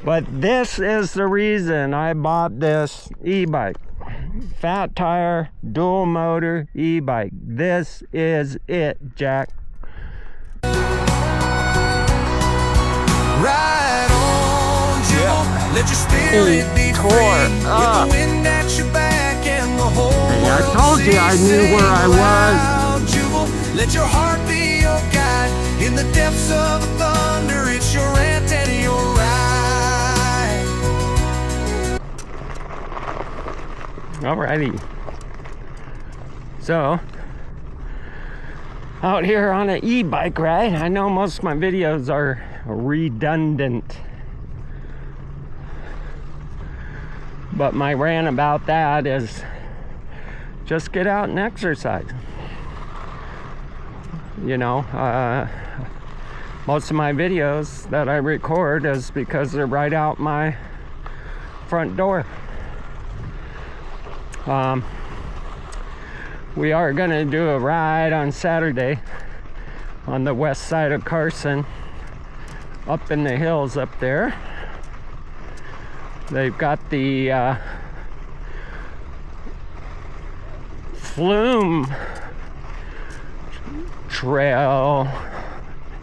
But this is the reason I bought this e-bike. Fat tire, dual motor e-bike. This is it, Jack. Ride on, Jewel. Let your spirit be free. With the wind at your back and the whole I told you I knew where I was. Jewel. Let your heart be your guide. In the depths of the thunder, it's your rant and your ride. Alrighty. So, out here on an e-bike ride. I know most of my videos are redundant, but my rant about that is just get out and exercise. You know, most of my videos that I record is because they're right out my front door. We are gonna do a ride on Saturday on the west side of Carson, up in the hills up there. They've got the Flume Trail.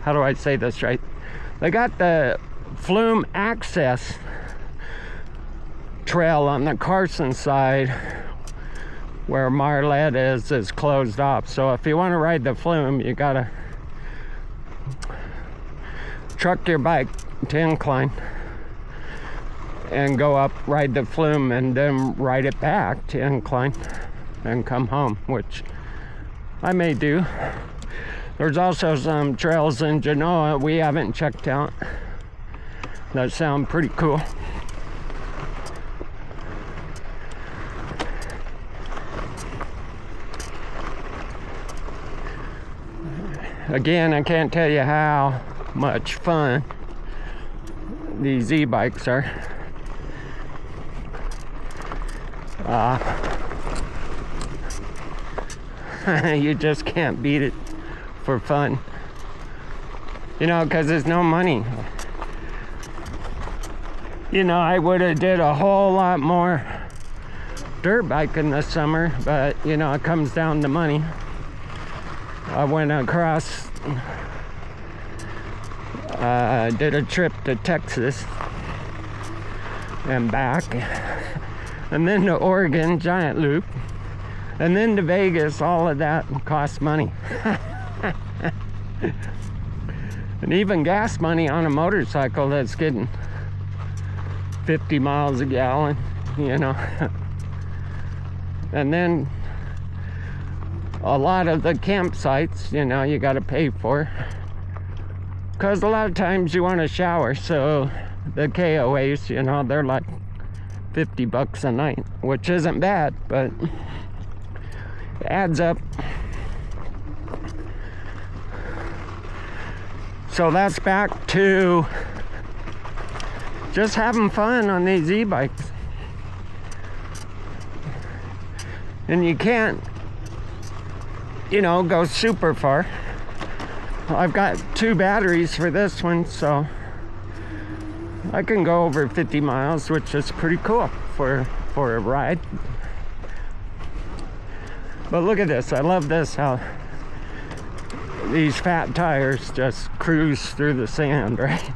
How do I say this right? They got the Flume Access Trail on the Carson side, where Marlette is closed off. So if you want to ride the Flume, you gotta truck your bike to incline and go up, ride the Flume, and then ride it back to incline and come home, which I may do. There's also some trails in Genoa we haven't checked out that sound pretty cool. Again, I can't tell you how much fun these e-bikes are. You just can't beat it for fun. You know, because there's no money. You know, I would have did a whole lot more dirt biking this summer, but you know, it comes down to money. I went across, did a trip to Texas and back, and then to Oregon, giant loop, and then to Vegas. All of that costs money. And even gas money on a motorcycle that's getting 50 miles a gallon, you know. And then a lot of the campsites, you know, you got to pay for, because a lot of times you want to shower. So the KOAs, you know, they're like $50 a night, which isn't bad, but it adds up. So that's back to just having fun on these e-bikes. And you can't, you know, go super far. I've got 2 batteries for this one, so I can go over 50 miles, which is pretty cool for a ride. But look at this. I love this, how these fat tires just cruise through the sand, right?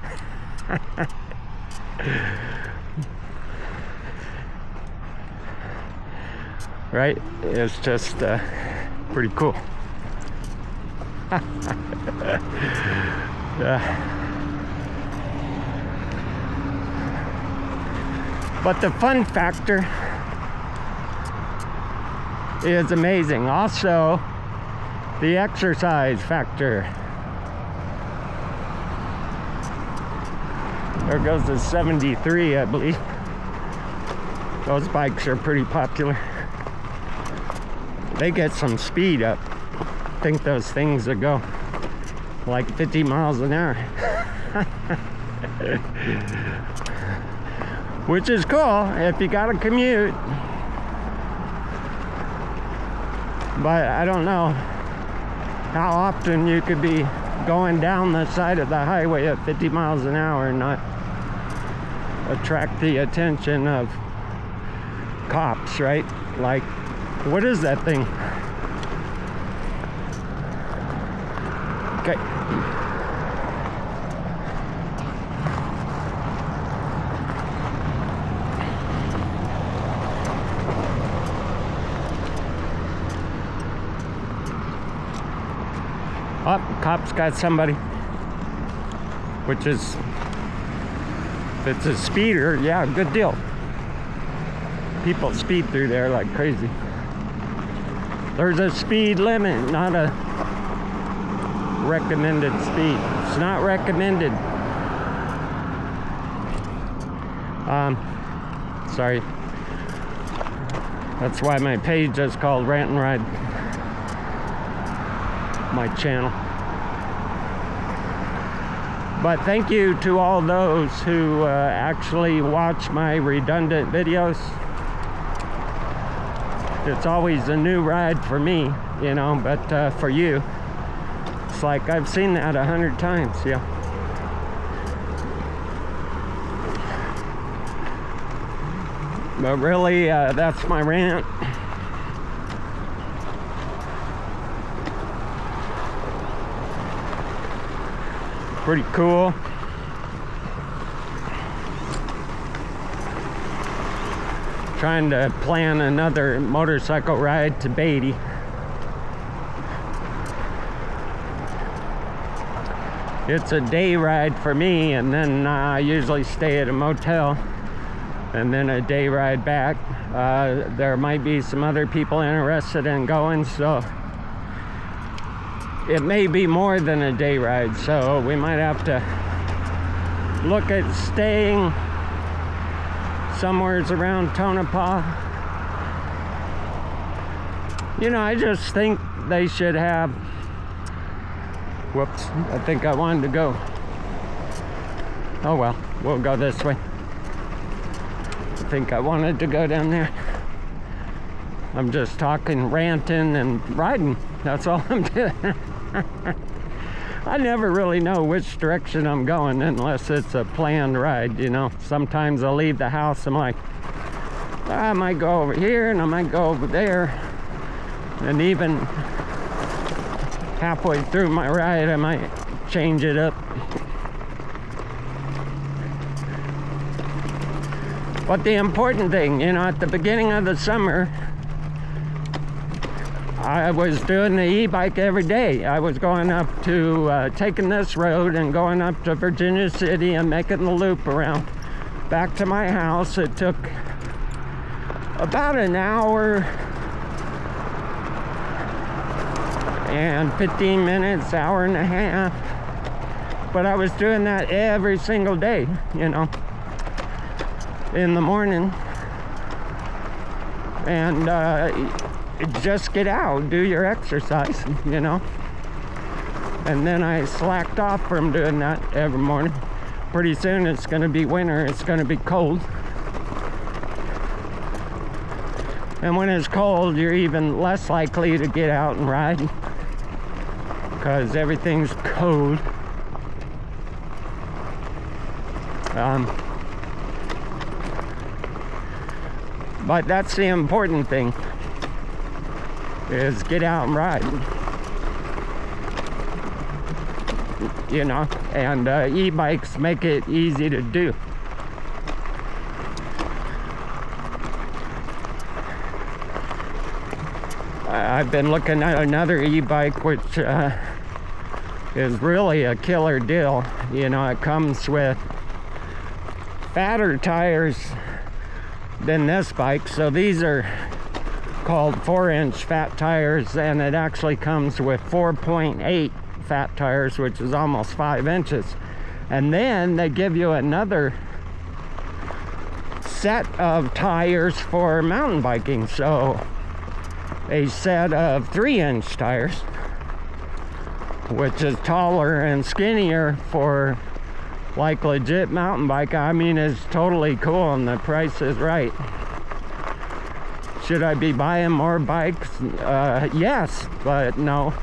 Right? It's just pretty cool. But the fun factor is amazing. Also, the exercise factor. There goes the 73, I believe. Those bikes are pretty popular. They get some speed up. I think those things that go like 50 miles an hour. Which is cool if you gotta commute. But I don't know how often you could be going down the side of the highway at 50 miles an hour and not attract the attention of cops, right? Like, what is that thing? Okay. Oh, cops got somebody. Which is, if it's a speeder, yeah, good deal. People speed through there like crazy. There's a speed limit, not a recommended speed. It's not recommended. Sorry. That's why my page is called Rant and Ride. My channel. But thank you to all those who actually watch my redundant videos. It's always a new ride for me, you know, but for you, it's like I've seen that 100 times, yeah. But really, that's my rant. Pretty cool. Trying to plan another motorcycle ride to Beatty. It's a day ride for me, and then I usually stay at a motel, and then a day ride back. There might be some other people interested in going, so it may be more than a day ride, so we might have to look at staying somewhere around Tonopah. You know, I just think they should have, whoops, I think I wanted to go. Oh well, we'll go this way. I think I wanted to go down there. I'm just talking, ranting, and riding. That's all I'm doing. I never really know which direction I'm going unless it's a planned ride, you know. Sometimes I'll leave the house, I'm like, I might go over here and I might go over there. And even halfway through my ride, I might change it up. But the important thing, you know, at the beginning of the summer, I was doing the e-bike every day. I was going up to, taking this road and going up to Virginia City and making the loop around back to my house. It took about an hour and 15 minutes, hour and a half. But I was doing that every single day, you know, in the morning. And just get out, do your exercise, you know. And then I slacked off from doing that every morning. Pretty soon it's going to be winter, it's going to be cold. And when it's cold, you're even less likely to get out and ride because everything's cold. But that's the important thing, is get out and ride, you know, and e-bikes make it easy to do. I've been looking at another e-bike which is really a killer deal. You know, it comes with fatter tires than this bike, so these are called 4-inch fat tires, and it actually comes with 4.8 fat tires, which is almost 5 inches. And then they give you another set of tires for mountain biking, so a set of 3-inch tires, which is taller and skinnier for like legit mountain bike. I mean, it's totally cool, and the price is right. Should I be buying more bikes? Yes, but no.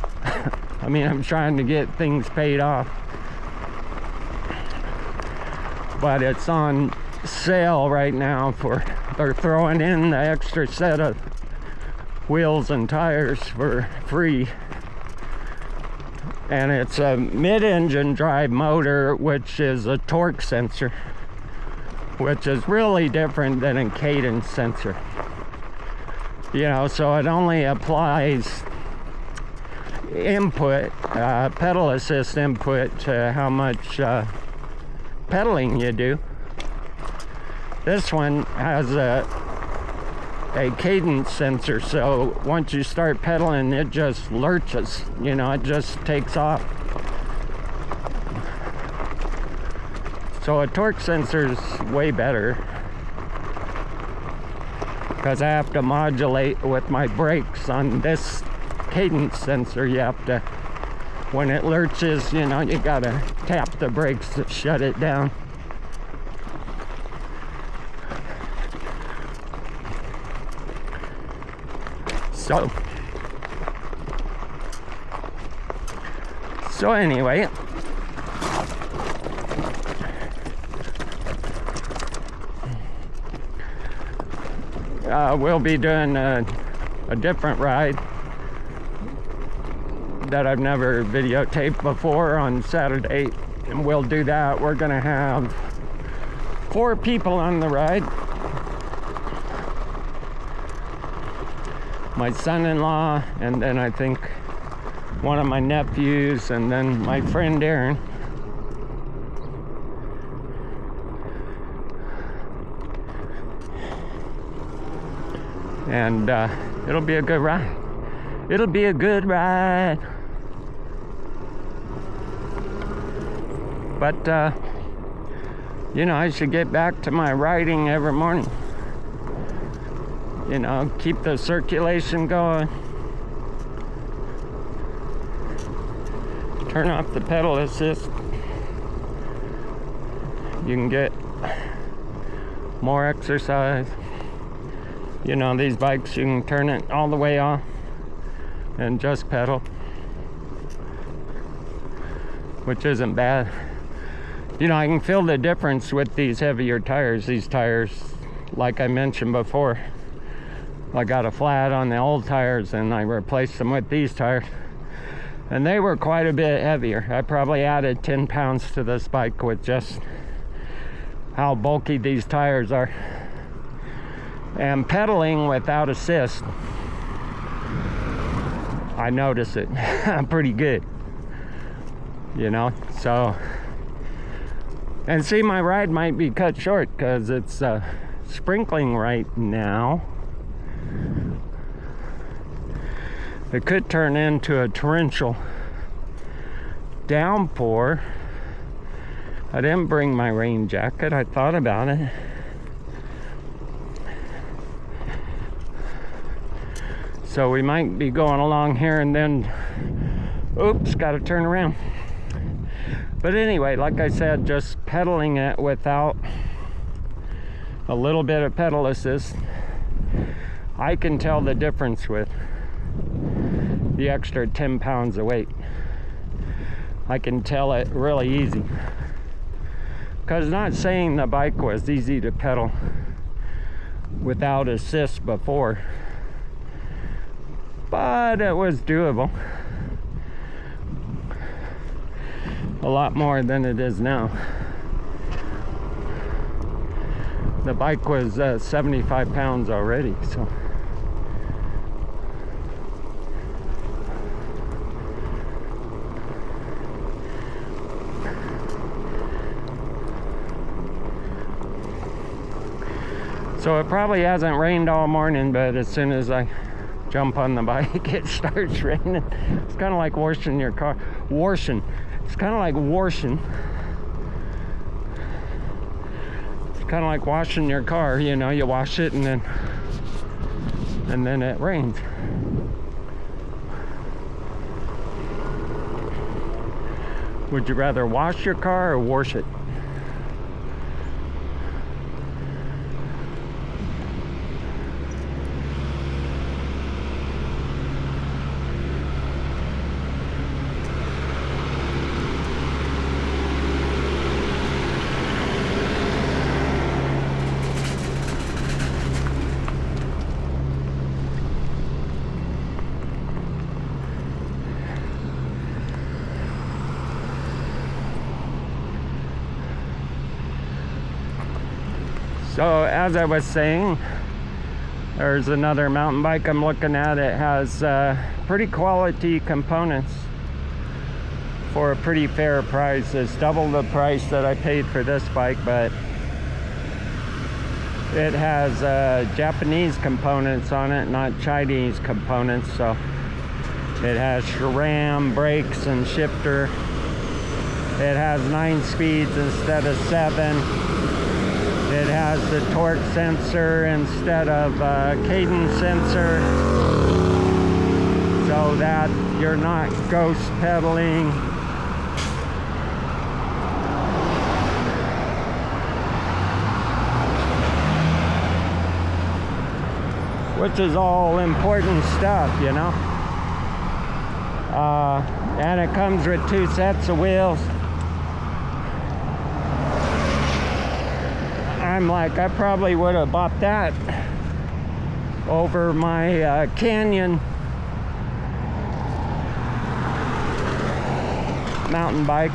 I mean, I'm trying to get things paid off. But it's on sale right now for, they're throwing in the extra set of wheels and tires for free. And it's a mid-engine drive motor, which is a torque sensor, which is really different than a cadence sensor. You know, so it only applies input, pedal assist input, to how much pedaling you do. This one has a cadence sensor, so once you start pedaling, it just lurches, you know, it just takes off. So a torque sensor is way better, because I have to modulate with my brakes. On this cadence sensor, you have to, when it lurches, you know, you gotta tap the brakes to shut it down. So anyway, we'll be doing a different ride that I've never videotaped before on Saturday, and we'll do that. We're gonna have 4 people on the ride. My son-in-law, and then I think one of my nephews, and then my friend Aaron. And it'll be a good ride. It'll be a good ride. But you know, I should get back to my riding every morning. You know, keep the circulation going. Turn off the pedal assist. You can get more exercise. You know, these bikes, you can turn it all the way off and just pedal, which isn't bad. You know, I can feel the difference with these heavier tires. These tires, like I mentioned before, I got a flat on the old tires and I replaced them with these tires, and they were quite a bit heavier. I probably added 10 pounds to this bike with just how bulky these tires are. And pedaling without assist, I notice it pretty good, you know. So, and see, my ride might be cut short because it's sprinkling right now. It could turn into a torrential downpour. I didn't bring my rain jacket. I thought about it. So we might be going along here and then, oops, gotta turn around. But anyway, like I said, just pedaling it without a little bit of pedal assist, I can tell the difference with the extra 10 pounds of weight. I can tell it really easy. Because not saying the bike was easy to pedal without assist before, but it was doable. A lot more than it is now. The bike was 75 pounds already, so. So it probably hasn't rained all morning, but as soon as I jump on the bike, it starts raining. It's kind of like washing your car. It's kind of like washing. It's kind of like washing your car. You know, you wash it and then it rains. Would you rather wash your car or wash it? So as I was saying, there's another mountain bike I'm looking at. It has pretty quality components for a pretty fair price. It's double the price that I paid for this bike, but it has Japanese components on it, not Chinese components. So it has SRAM brakes and shifter. It has 9 speeds instead of 7. It has the torque sensor instead of cadence sensor, so that you're not ghost pedaling. Which is all important stuff, you know. And it comes with 2 sets of wheels. I'm like, I probably would have bought that over my Canyon mountain bike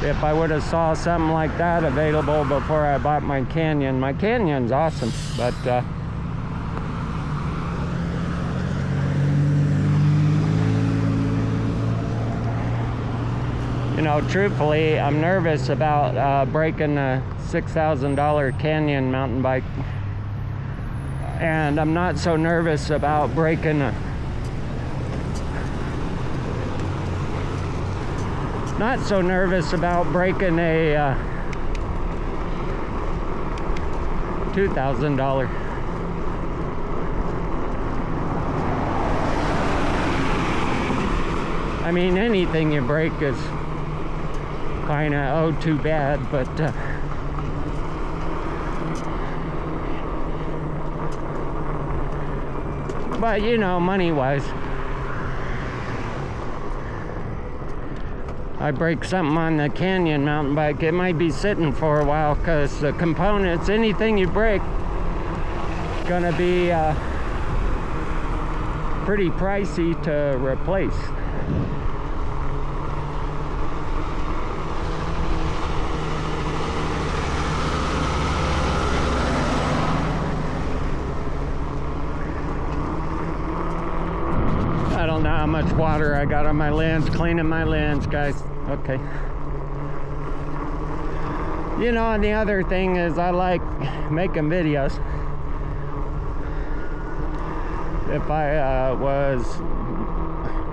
if I would have saw something like that available before I bought my Canyon. My Canyon's awesome, but you know, truthfully, I'm nervous about breaking a $6,000 Canyon mountain bike, and I'm not so nervous about breaking a $2,000. I mean, anything you break is kind of too bad, but you know, money wise, I break something on the Canyon mountain bike, it might be sitting for a while, because the components, anything you break, gonna be pretty pricey to replace. I don't know how much water I got on my lens, cleaning my lens, guys. Okay. You know, and the other thing is I like making videos. If I was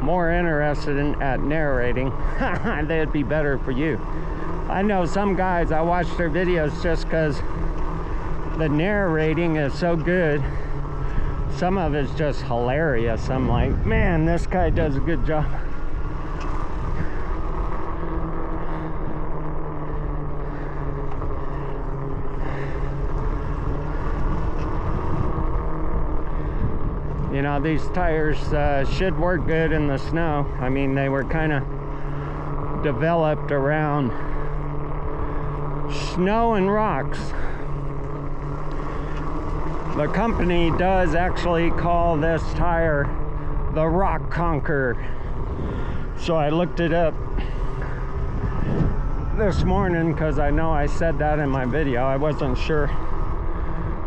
more interested at narrating, that'd be better for you. I know some guys, I watch their videos just because the narrating is so good. Some of it's just hilarious. I'm like, man, this guy does a good job. You know, these tires should work good in the snow. I mean, they were kind of developed around snow and rocks. The company does actually call this tire the Rock Conqueror. So I looked it up this morning because I know I said that in my video. I wasn't sure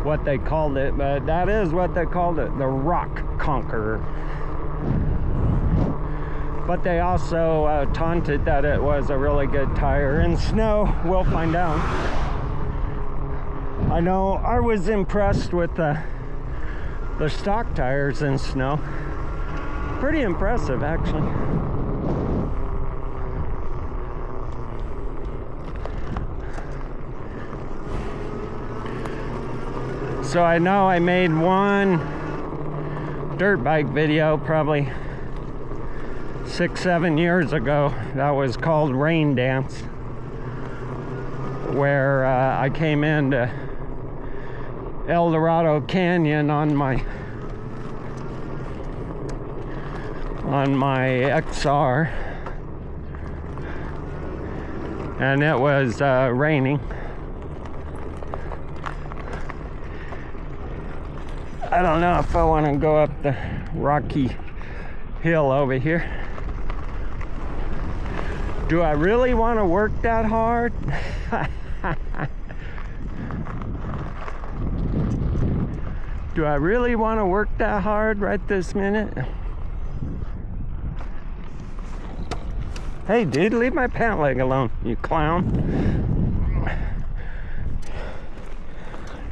what they called it, but that is what they called it, the Rock Conqueror. But they also taunted that it was a really good tire. In snow, we'll find out. I know I was impressed with the stock tires in snow. Pretty impressive, actually. So I know I made one dirt bike video probably 6-7 years ago that was called Rain Dance, where I came into Dorado Canyon on my XR, and it was raining. I don't know if I want to go up the rocky hill over here. Do I really want to work that hard? Do I really want to work that hard right this minute? Hey dude, leave my pant leg alone, you clown.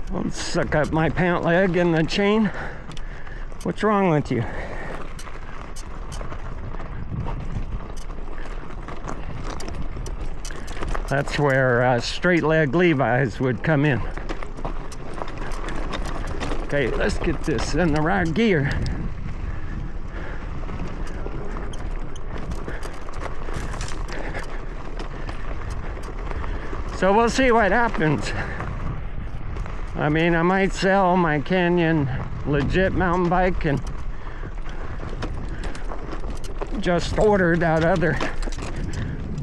Don't suck up my pant leg in the chain. What's wrong with you? That's where straight leg Levi's would come in. Okay, let's get this in the right gear. So we'll see what happens. I mean, I might sell my Canyon legit mountain bike and just order that other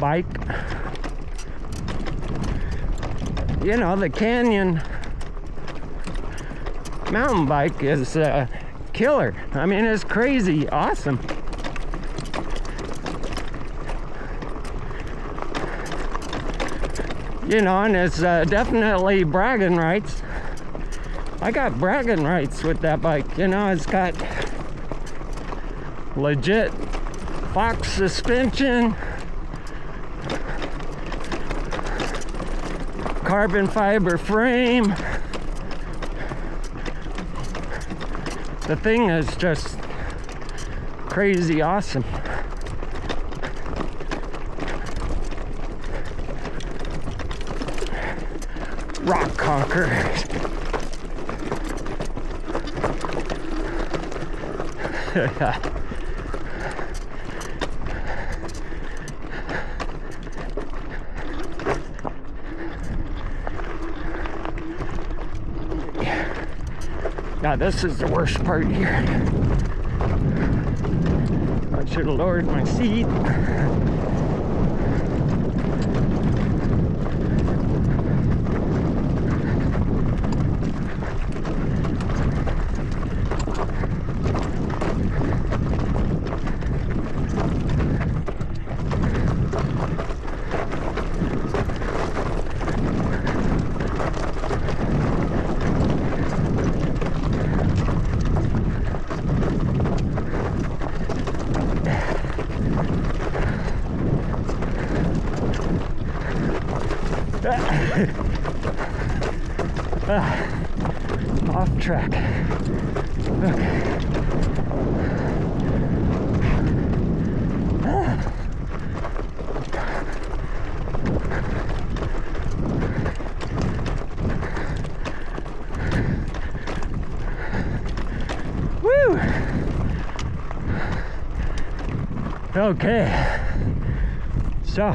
bike. You know, the Canyon mountain bike is killer. I mean, it's crazy awesome. You know, and it's definitely bragging rights. I got bragging rights with that bike. You know, it's got legit Fox suspension, carbon fiber frame. The thing is just crazy awesome. Rock Conquer. Now this is the worst part here. I should have lowered my seat. Off track. Okay. Woo! Okay. So,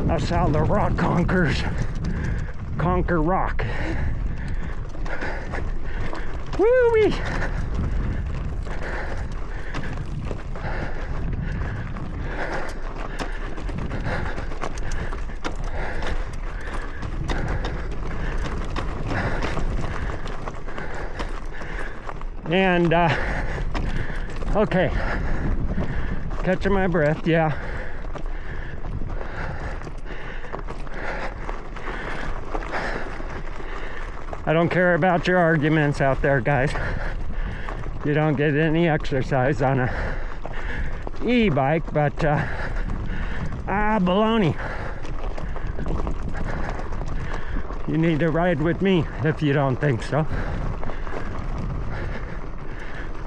that's how the rock conquers. Conquer rock. Woo-wee! And, okay. Catching my breath, yeah. I don't care about your arguments out there, guys. You don't get any exercise on a e-bike, but baloney. You need to ride with me if you don't think so.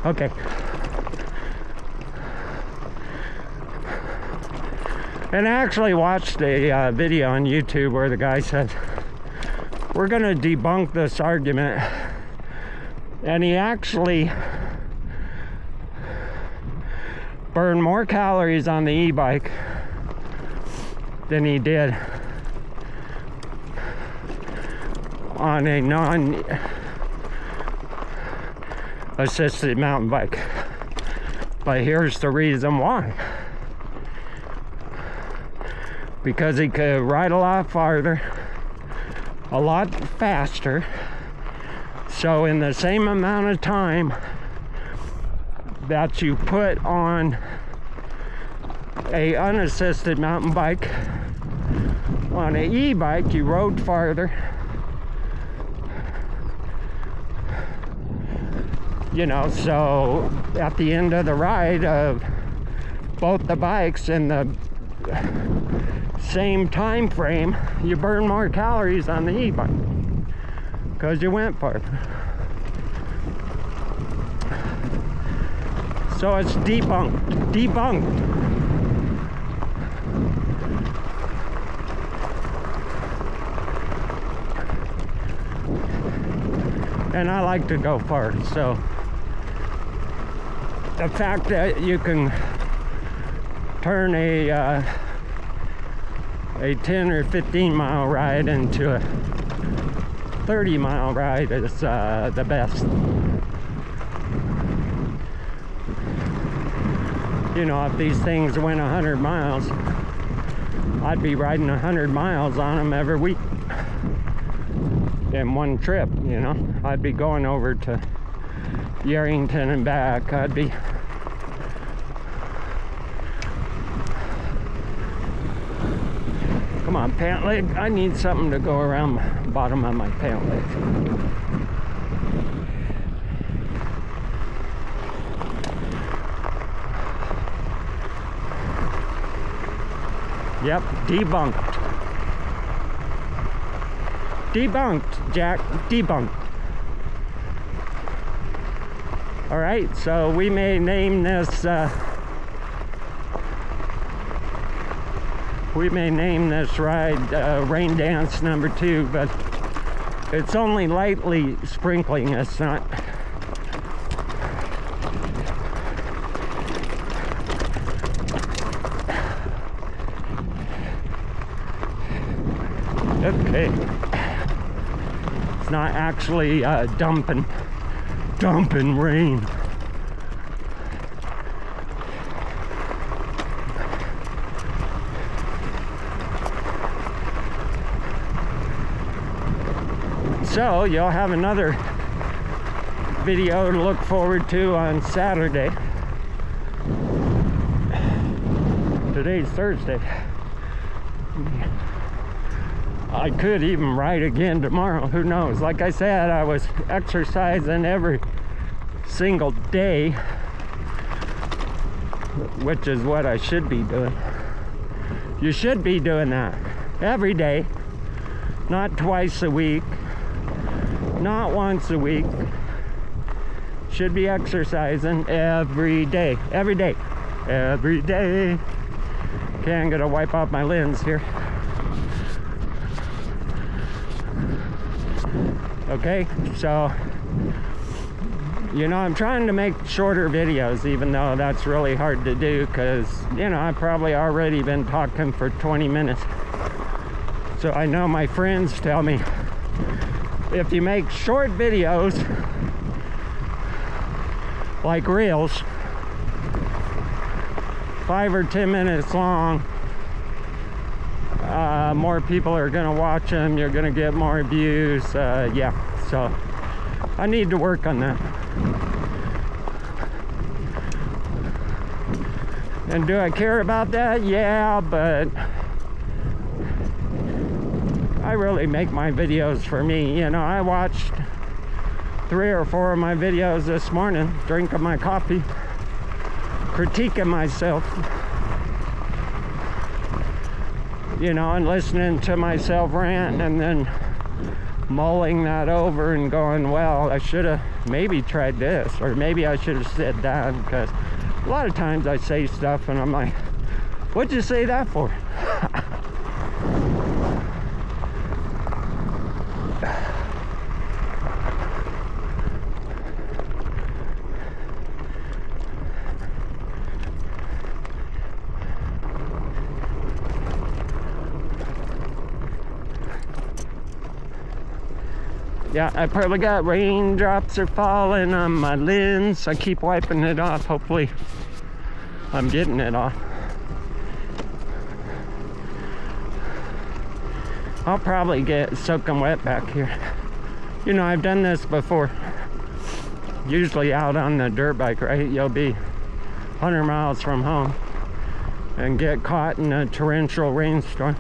Okay. And I actually watched a video on YouTube where the guy said, we're gonna debunk this argument, and he actually burned more calories on the e-bike than he did on a non-assisted mountain bike. But here's the reason why. Because he could ride a lot farther, a lot faster, so in the same amount of time that you put on a unassisted mountain bike, on an e-bike you rode farther, You know, so at the end of the ride of both the bikes in the same time frame, you burn more calories on the e-bike because you went farther. So it's debunked. And I like to go far, so the fact that you can turn a 10 or 15 mile ride into a 30-mile ride is the best. You know, if these things went 100 miles, I'd be riding 100 miles on them every week in one trip, you know. I'd be going over to Yarrington and back. I'd be come on, pant leg. I need something to go around the bottom of my pant leg. Yep, debunked. Debunked, Jack, debunked. All right, so we may name this ride Rain Dance number 2, but it's only lightly sprinkling. It's not. Okay. It's not actually dumping rain. So you'll have another video to look forward to on Saturday. Today's Thursday. I could even ride again tomorrow, who knows. Like I said, I was exercising every single day, which is what I should be doing. You should be doing that every day, not twice a week, not once a week. Should be exercising every day. Okay, I'm gonna wipe off my lens here. Okay, so, you know, I'm trying to make shorter videos, even though that's really hard to do, because, you know, I've probably already been talking for 20 minutes. So I know my friends tell me, if you make short videos, like reels, 5 or 10 minutes long, more people are gonna watch them, you're gonna get more views. Yeah, so I need to work on that. And do I care about that? Yeah, but I really make my videos for me. You know, I watched 3 or 4 of my videos this morning, drinking my coffee, critiquing myself, you know, and listening to myself rant, and then mulling that over and going, well, I should have maybe tried this, or maybe I should have said that, because a lot of times I say stuff and I'm like, what'd you say that for? Yeah, I probably got raindrops are falling on my lens. I keep wiping it off. Hopefully I'm getting it off. I'll probably get soaking wet back here. You know, I've done this before. Usually out on the dirt bike, right? You'll be 100 miles from home and get caught in a torrential rainstorm.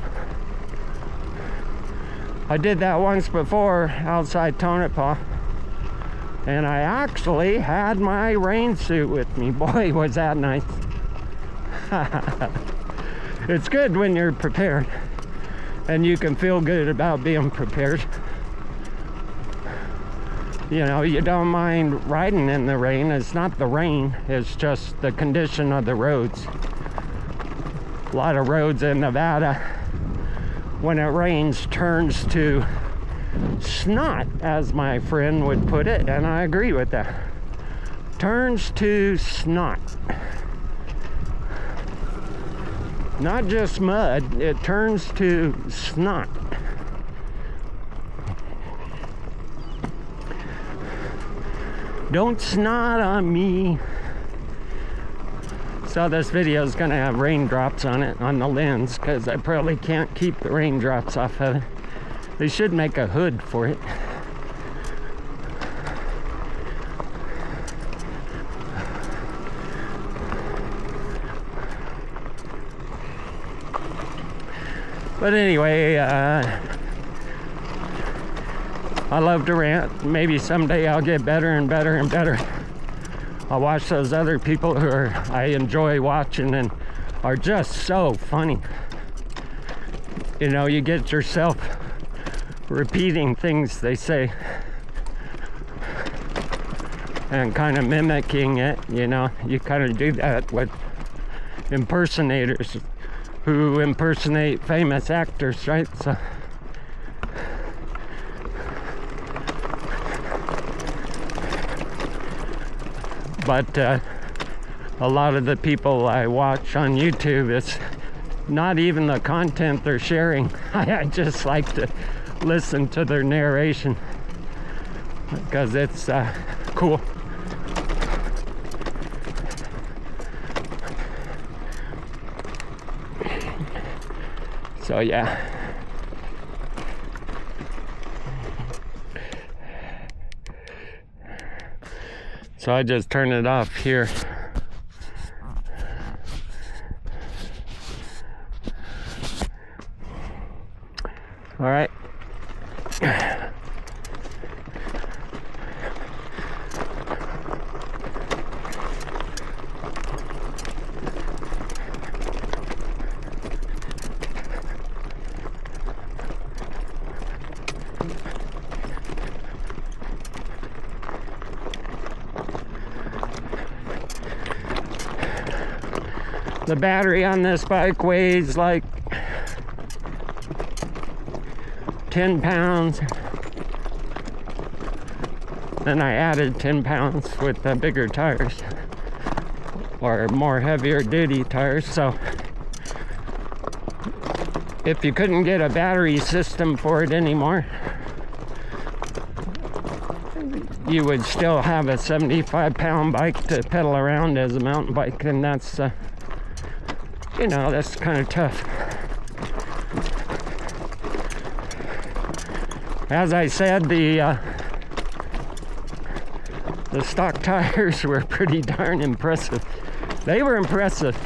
I did that once before outside Tonopah. And I actually had my rain suit with me. Boy, was that nice. It's good when you're prepared. And you can feel good about being prepared. You know, you don't mind riding in the rain. It's not the rain, it's just the condition of the roads. A lot of roads in Nevada, when it rains, turns to snot, as my friend would put it, and I agree with that. Turns to snot. Not just mud, it turns to snot. Don't snot on me. So this video is gonna have raindrops on it, on the lens, because I probably can't keep the raindrops off of it. They should make a hood for it. But anyway, I love to rant. Maybe someday I'll get better and better and better. I'll watch those other people who I enjoy watching and are just so funny. You know, you get yourself repeating things they say and kind of mimicking it, you know. You kind of do that with impersonators who impersonate famous actors, right? So but a lot of the people I watch on YouTube, it's not even the content they're sharing. I just like to listen to their narration because it's cool. So yeah. So I just turn it off here. All right. The battery on this bike weighs like 10 pounds. And I added 10 pounds with the bigger tires, or more heavier duty tires. So if you couldn't get a battery system for it anymore, you would still have a 75-pound bike to pedal around as a mountain bike, and that's you know, that's kind of tough. As I said, the stock tires were pretty darn impressive. They were impressive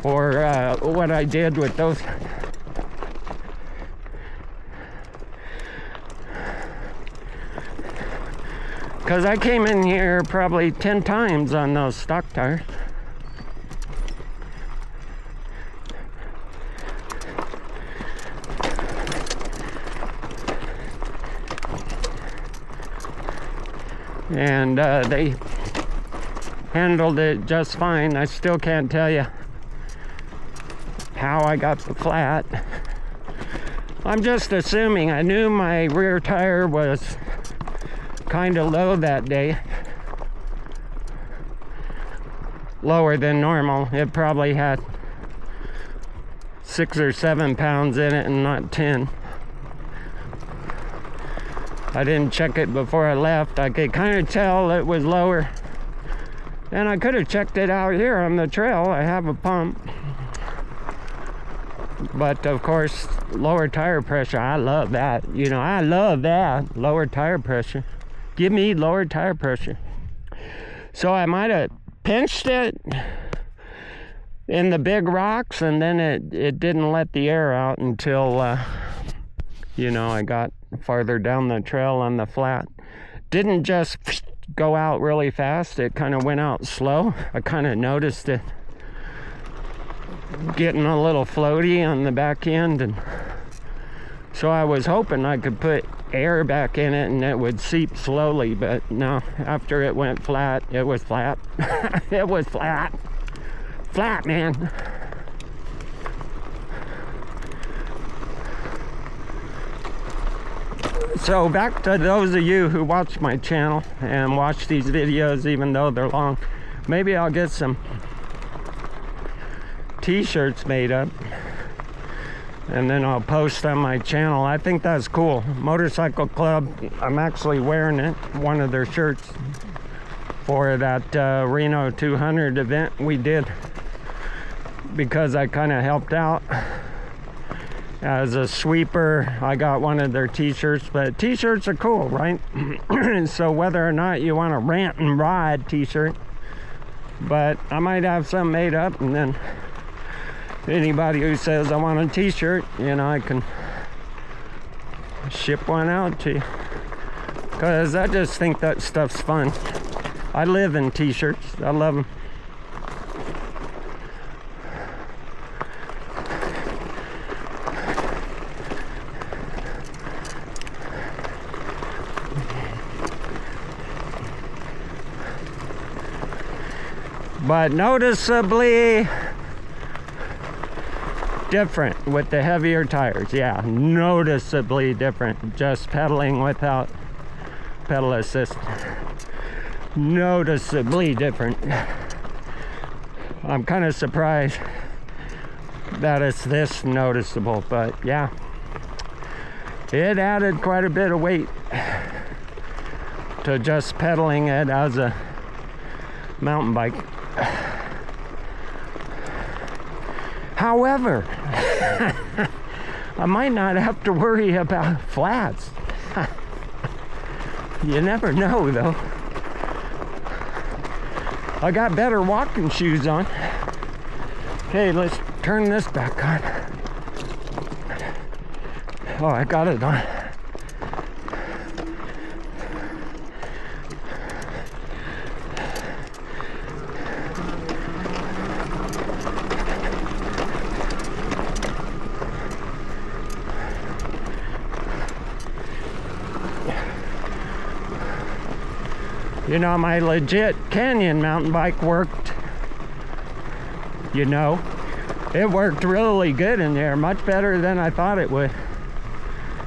for what I did with those. Because I came in here probably 10 times on those stock tires. And they handled it just fine. I still can't tell you how I got the flat. I'm just assuming. I knew my rear tire was kind of low that day. Lower than normal. It probably had 6 or 7 pounds in it and not 10. I didn't check it before I left. I could kind of tell it was lower. And I could have checked it out here on the trail. I have a pump. But of course, lower tire pressure, I love that. You know, I love that. Lower tire pressure. Give me lower tire pressure. So I might have pinched it in the big rocks, and then it didn't let the air out until, you know, I got farther down the trail on the flat. didn't just go out really fast. It kind of went out slow. I kind of noticed it getting a little floaty on the back end, and so I was hoping I could put air back in it and it would seep slowly, but no, after it went flat, it was flat. It was flat. Flat, man. So back to those of you who watch my channel and watch these videos even though they're long, maybe I'll get some t-shirts made up and then I'll post on my channel. I think that's cool. Motorcycle Club, I'm actually wearing it, one of their shirts, for that Reno 200 event we did, because I kind of helped out as a sweeper. I got one of their t-shirts, but t-shirts are cool, right? So whether or not you want a rant and ride t-shirt, but I might have some made up, and then anybody who says I want a t-shirt, you know, I can ship one out to you, because I just think that stuff's fun. I live in t-shirts. I love them. But noticeably different with the heavier tires. Yeah, noticeably different. Just pedaling without pedal assist. Noticeably different. I'm kind of surprised that it's this noticeable, but yeah, it added quite a bit of weight to just pedaling it as a mountain bike. However, I might not have to worry about flats. You never know, though. I got better walking shoes on. Okay, let's turn this back on. Oh, I got it on. You know, my legit Canyon mountain bike worked. You know, it worked really good in there, much better than I thought it would.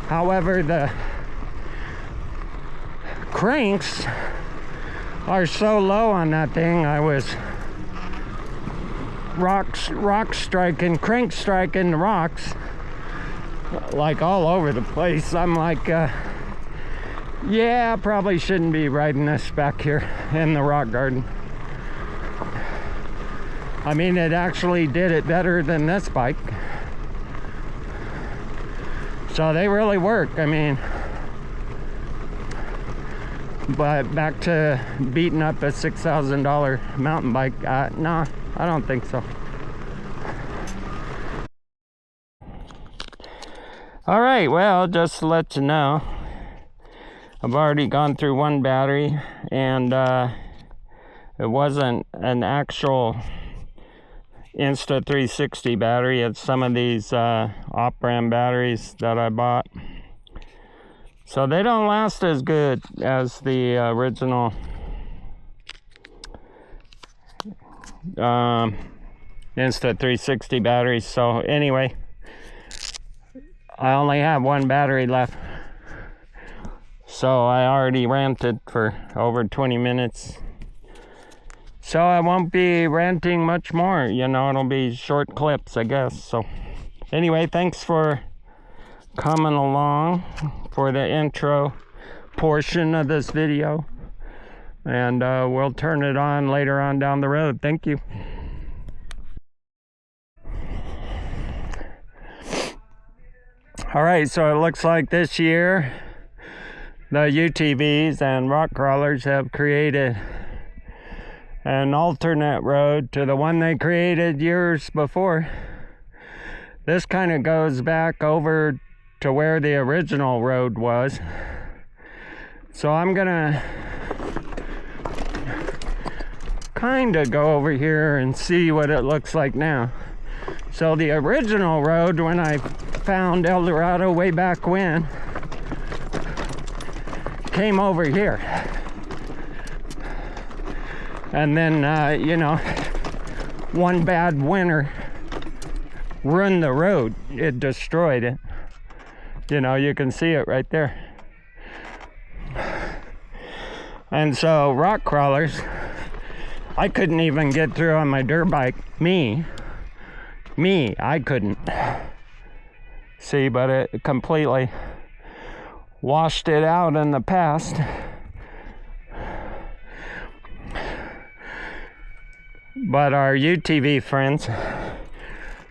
However, the cranks are so low on that thing. I was crank striking the rocks like all over the place. I'm like, yeah, I probably shouldn't be riding this back here in the rock garden. I mean, it actually did it better than this bike. So they really work, I mean. But back to beating up a $6,000 mountain bike, no, I don't think so. All right, well, just to let you know, I've already gone through one battery, and it wasn't an actual Insta360 battery. It's some of these op-brand batteries that I bought. So they don't last as good as the original Insta360 batteries. So anyway, I only have one battery left. So I already ranted for over 20 minutes. So I won't be ranting much more, you know, it'll be short clips, I guess. So anyway, thanks for coming along for the intro portion of this video. And we'll turn it on later on down the road. Thank you. All right, so it looks like this year the UTVs and rock crawlers have created an alternate road to the one they created years before. This kind of goes back over to where the original road was. So I'm gonna kind of go over here and see what it looks like now. So the original road, when I found El Dorado way back when, came over here. And then, you know, one bad winter ruined the road. It destroyed it. You know, you can see it right there. And so rock crawlers, I couldn't even get through on my dirt bike. Me, I couldn't. See, but it completely washed it out in the past. But our UTV friends,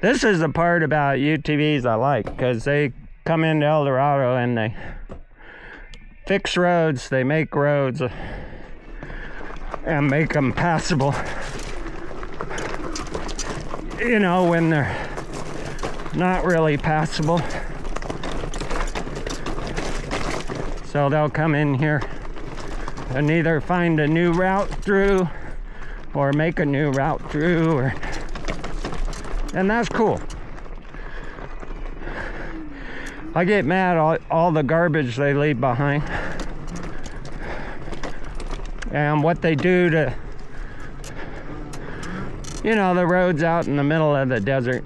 this is the part about UTVs I like, because they come into El Dorado and they fix roads, they make roads and make them passable. You know, when they're not really passable. So they'll come in here and either find a new route through or make a new route through, or, and that's cool. I get mad all the garbage they leave behind and what they do to, you know, the roads out in the middle of the desert.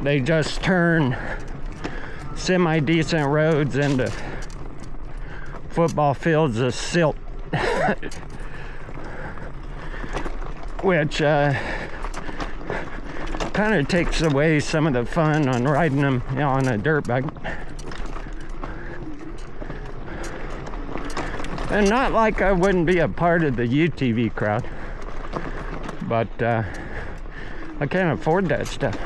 They just turn semi-decent roads into football fields of silt. Which kind of takes away some of the fun on riding them, you know, on a dirt bike. And not like I wouldn't be a part of the UTV crowd, but I can't afford that stuff.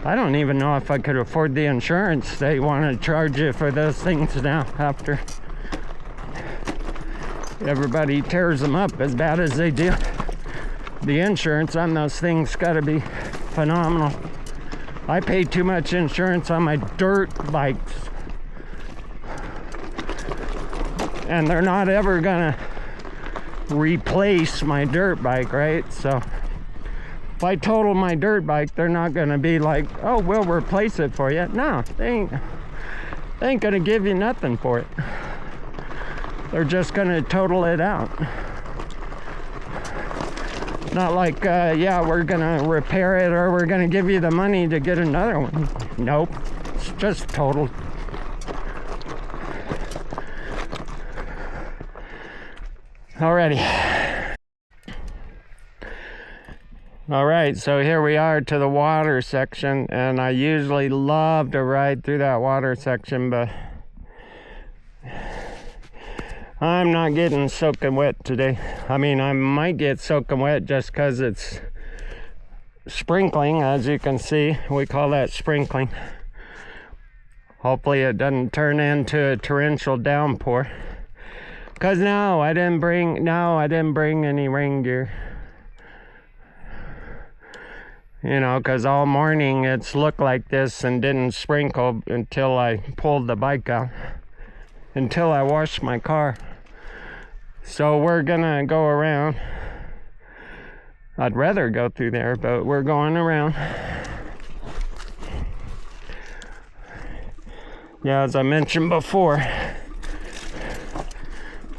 I don't even know if I could afford the insurance they want to charge you for those things now, after everybody tears them up as bad as they do. The insurance on those things got to be phenomenal. I pay too much insurance on my dirt bikes, and they're not ever gonna replace my dirt bike, right? So if I total my dirt bike, they're not gonna be like, oh, we'll replace it for you. No, they ain't gonna give you nothing for it. They're just gonna total it out. Not like, yeah, we're gonna repair it or we're gonna give you the money to get another one. Nope, it's just totaled. Alrighty. Alright, so here we are to the water section, and I usually love to ride through that water section, but I'm not getting soaking wet today. I mean, I might get soaking wet just because it's sprinkling, as you can see. We call that sprinkling. Hopefully it doesn't turn into a torrential downpour. Because no, I didn't bring any rain gear. You know, because all morning it's looked like this and didn't sprinkle until I pulled the bike out. Until I washed my car. So we're gonna go around. I'd rather go through there, but we're going around. Yeah, as I mentioned before,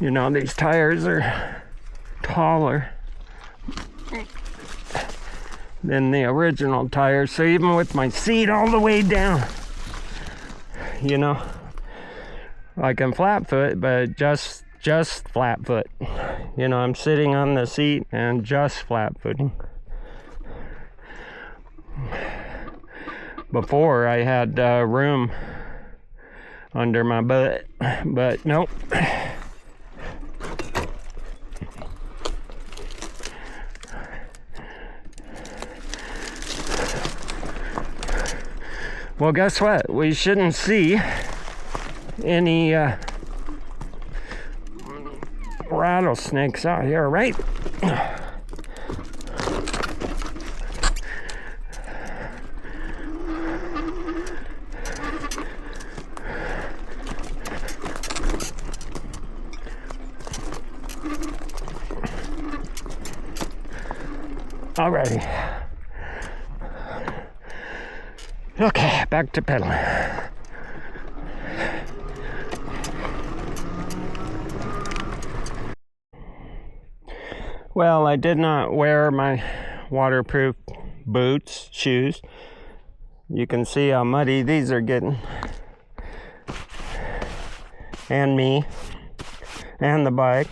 you know, these tires are taller than the original tires. So even with my seat all the way down, you know, I can flat foot, but just flat foot. You know, I'm sitting on the seat and just flat footing. Before I had room under my butt, but nope. Well, guess what? We shouldn't see any rattlesnakes out here, right? Alrighty. Okay, back to pedaling. Well, I did not wear my waterproof boots, shoes. You can see how muddy these are getting. And me. And the bike.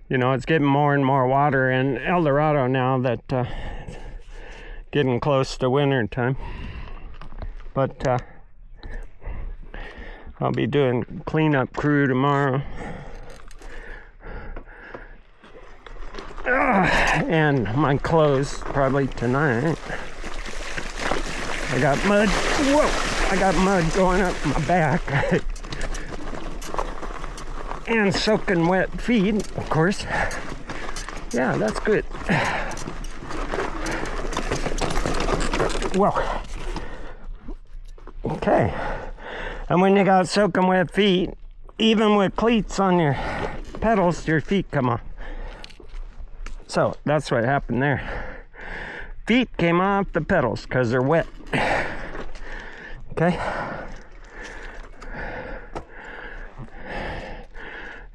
You know, it's getting more and more water in El Dorado now that getting close to winter time. But I'll be doing cleanup crew tomorrow. And my clothes probably tonight. I got mud. Whoa! I got mud going up my back. And soaking wet feet, of course. Yeah, that's good. Whoa. Okay. And when you got soaking wet feet, even with cleats on your pedals, your feet come off. So that's what happened there. Feet came off the pedals because they're wet. Okay.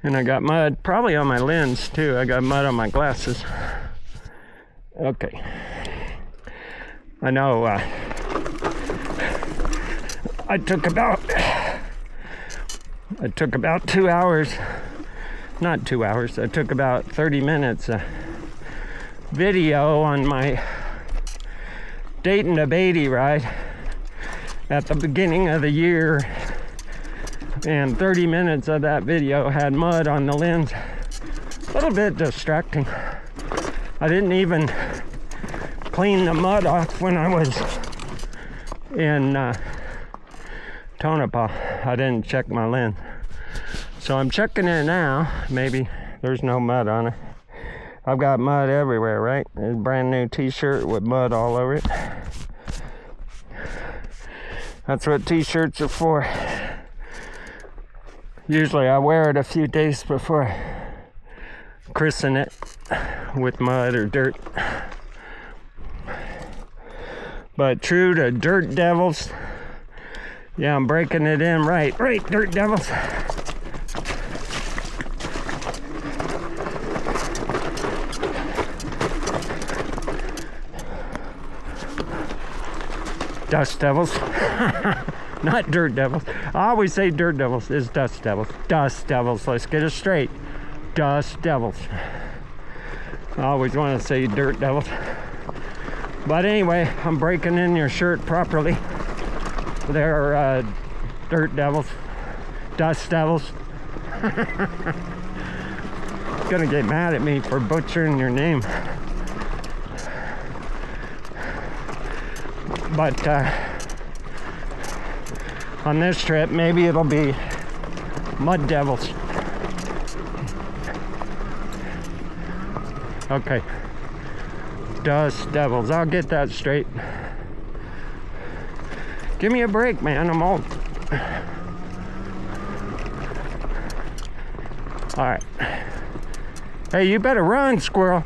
And I got mud probably on my lens too. I got mud on my glasses. Okay. I know I took about 2 hours. Not 2 hours. I took about 30 minutes video on my Dayton to Beatty ride at the beginning of the year, and 30 minutes of that video had mud on the lens. A little bit distracting. I didn't even clean the mud off when I was in Tonopah. I didn't check my lens, so I'm checking it now. Maybe there's no mud on it. I've got mud everywhere, right? It's a brand new t-shirt with mud all over it. That's what t-shirts are for. Usually I wear it a few days before I christen it with mud or dirt. But true to Dirt Devils, yeah, I'm breaking it in right, Dirt Devils. Dust Devils. Not Dirt Devils. I always say Dirt Devils. It's Dust Devils. Dust Devils. Let's get it straight. Dust Devils. I always want to say Dirt Devils. But anyway, I'm breaking in your shirt properly. They're Dirt Devils. Dust Devils. Gonna get mad at me for butchering your name. But on this trip, maybe it'll be Mud Devils. Okay. Dust Devils. I'll get that straight. Give me a break, man. I'm old. Alright. Hey, you better run, squirrel.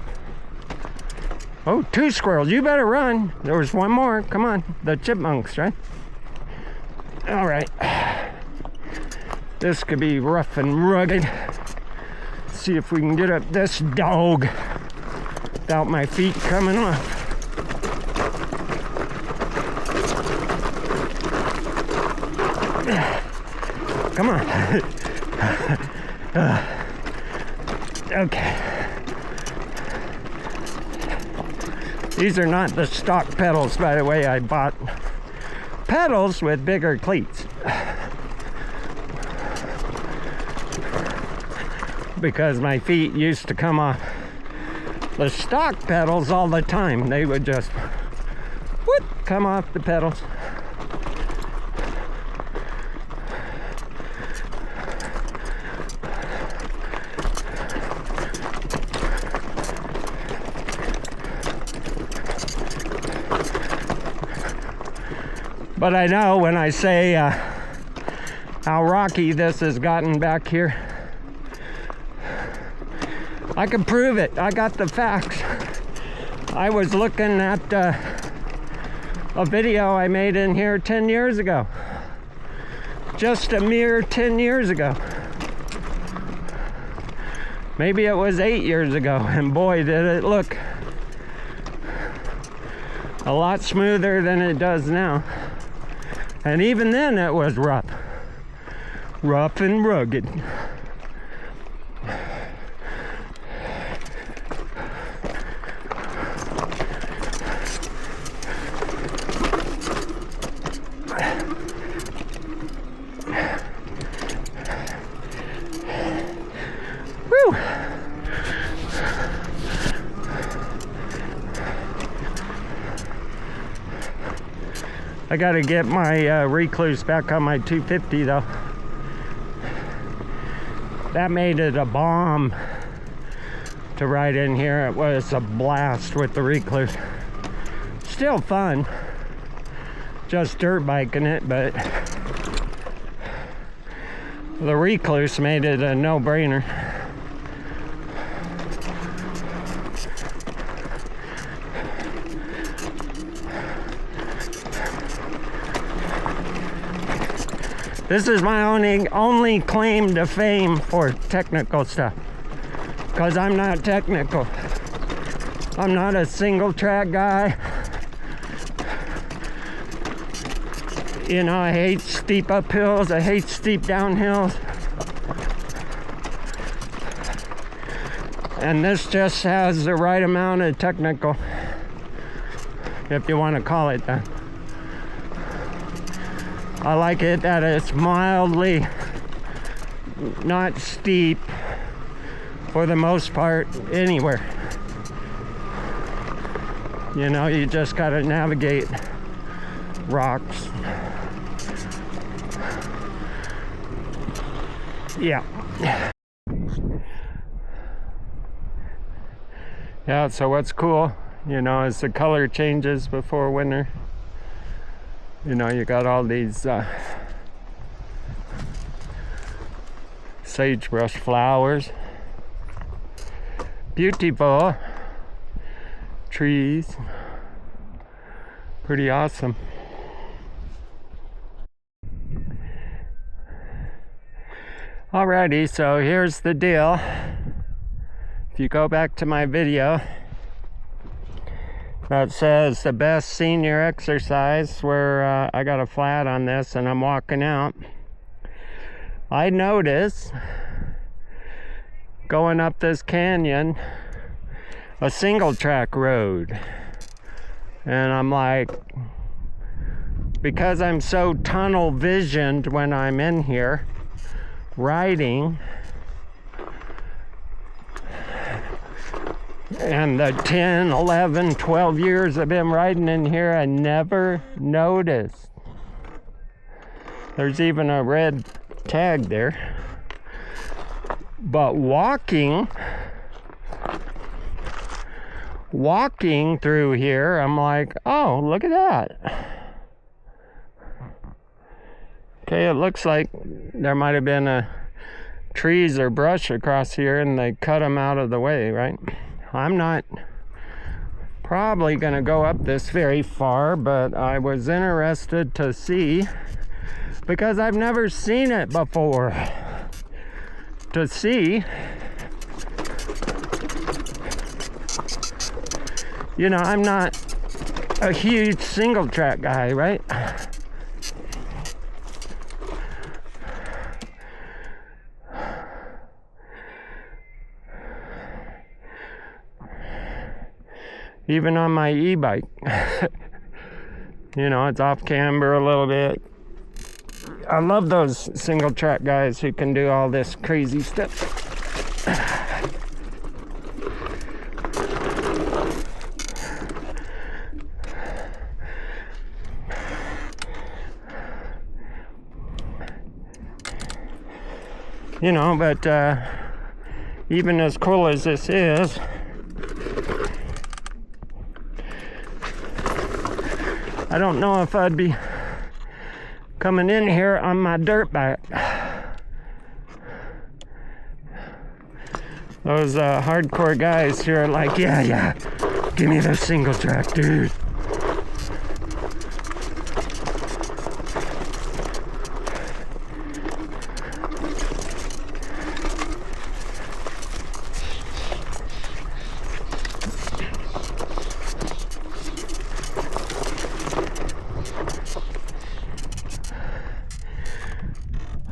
Oh, 2 squirrels. You better run. There was one more. Come on. The chipmunks, right? All right. This could be rough and rugged. Let's see if we can get up this dog without my feet coming off. Come on. Okay. These are not the stock pedals, by the way. I bought pedals with bigger cleats because my feet used to come off the stock pedals all the time. They would just whoop, come off the pedals. But I know when I say how rocky this has gotten back here, I can prove it. I got the facts. I was looking at a video I made in here 10 years ago. Just a mere 10 years ago. Maybe it was 8 years ago, and boy, did it look a lot smoother than it does now. And even then it was rough. Rough and rugged. Whew. I gotta get my recluse back on my 250 though. That made it a bomb to ride in here. It was a blast with the recluse. Still fun, just dirt biking it, but the recluse made it a no-brainer. This is my only claim to fame for technical stuff, because I'm not technical. I'm not a single track guy. You know, I hate steep uphills, I hate steep downhills. And this just has the right amount of technical, if you want to call it that. I like it that it's mildly not steep for the most part anywhere. You know, you just gotta navigate rocks. Yeah. Yeah, so what's cool, you know, is the color changes before winter. You know, you got all these sagebrush flowers. Beautiful trees. Pretty awesome. Alrighty, so here's the deal. If you go back to my video that says the best senior exercise, where I got a flat on this and I'm walking out, I noticed going up this canyon a single track road, and I'm like, because I'm so tunnel visioned when I'm in here riding, and the 10, 11, 12 years I've been riding in here, I never noticed. There's even a red tag there. But walking through here, I'm like, oh, look at that. Okay, it looks like there might have been trees or brush across here and they cut them out of the way, right? I'm not probably going to go up this very far, but I was interested to see, because I've never seen it before, to see, you know, I'm not a huge single track guy, right? Even on my e-bike. You know, it's off camber a little bit. I love those single track guys who can do all this crazy stuff. You know, but even as cool as this is, I don't know if I'd be coming in here on my dirt bike. Those hardcore guys here are like, yeah, Give me the single track, dude.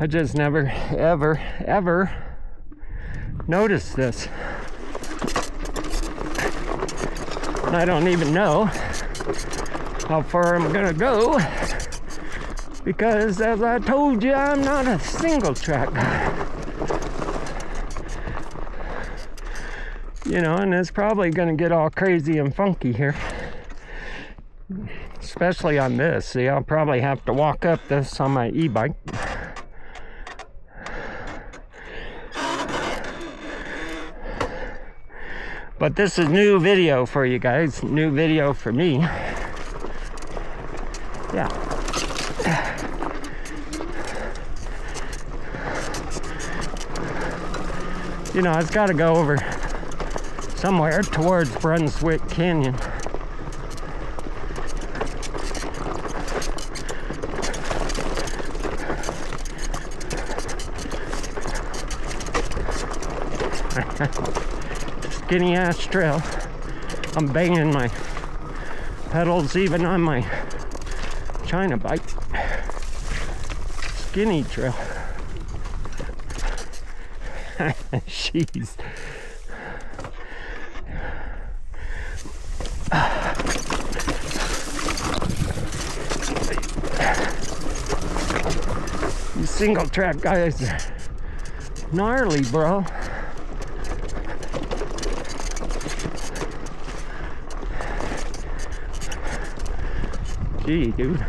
I just never, ever noticed this. And I don't even know how far I'm gonna go because, as I told you, I'm not a single track. You know, and it's probably gonna get all crazy and funky here. Especially on this. See, I'll probably have to walk up this on my e-bike. But this is new video for you guys, new video for me. Yeah. You know, it's got to go over somewhere towards Brunswick Canyon. Skinny ass trail. I'm banging my pedals even on my China bike. Skinny trail. Jeez. These single track guys are gnarly, bro. Gee, dude.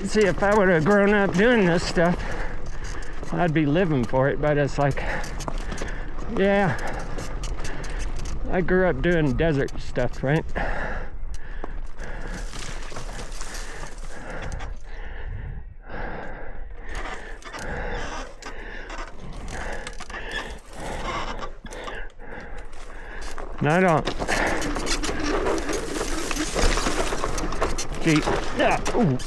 See, if I would have grown up doing this stuff, I'd be living for it, but it's like, yeah, I grew up doing desert stuff, right? And I don't. Gee. Ooh.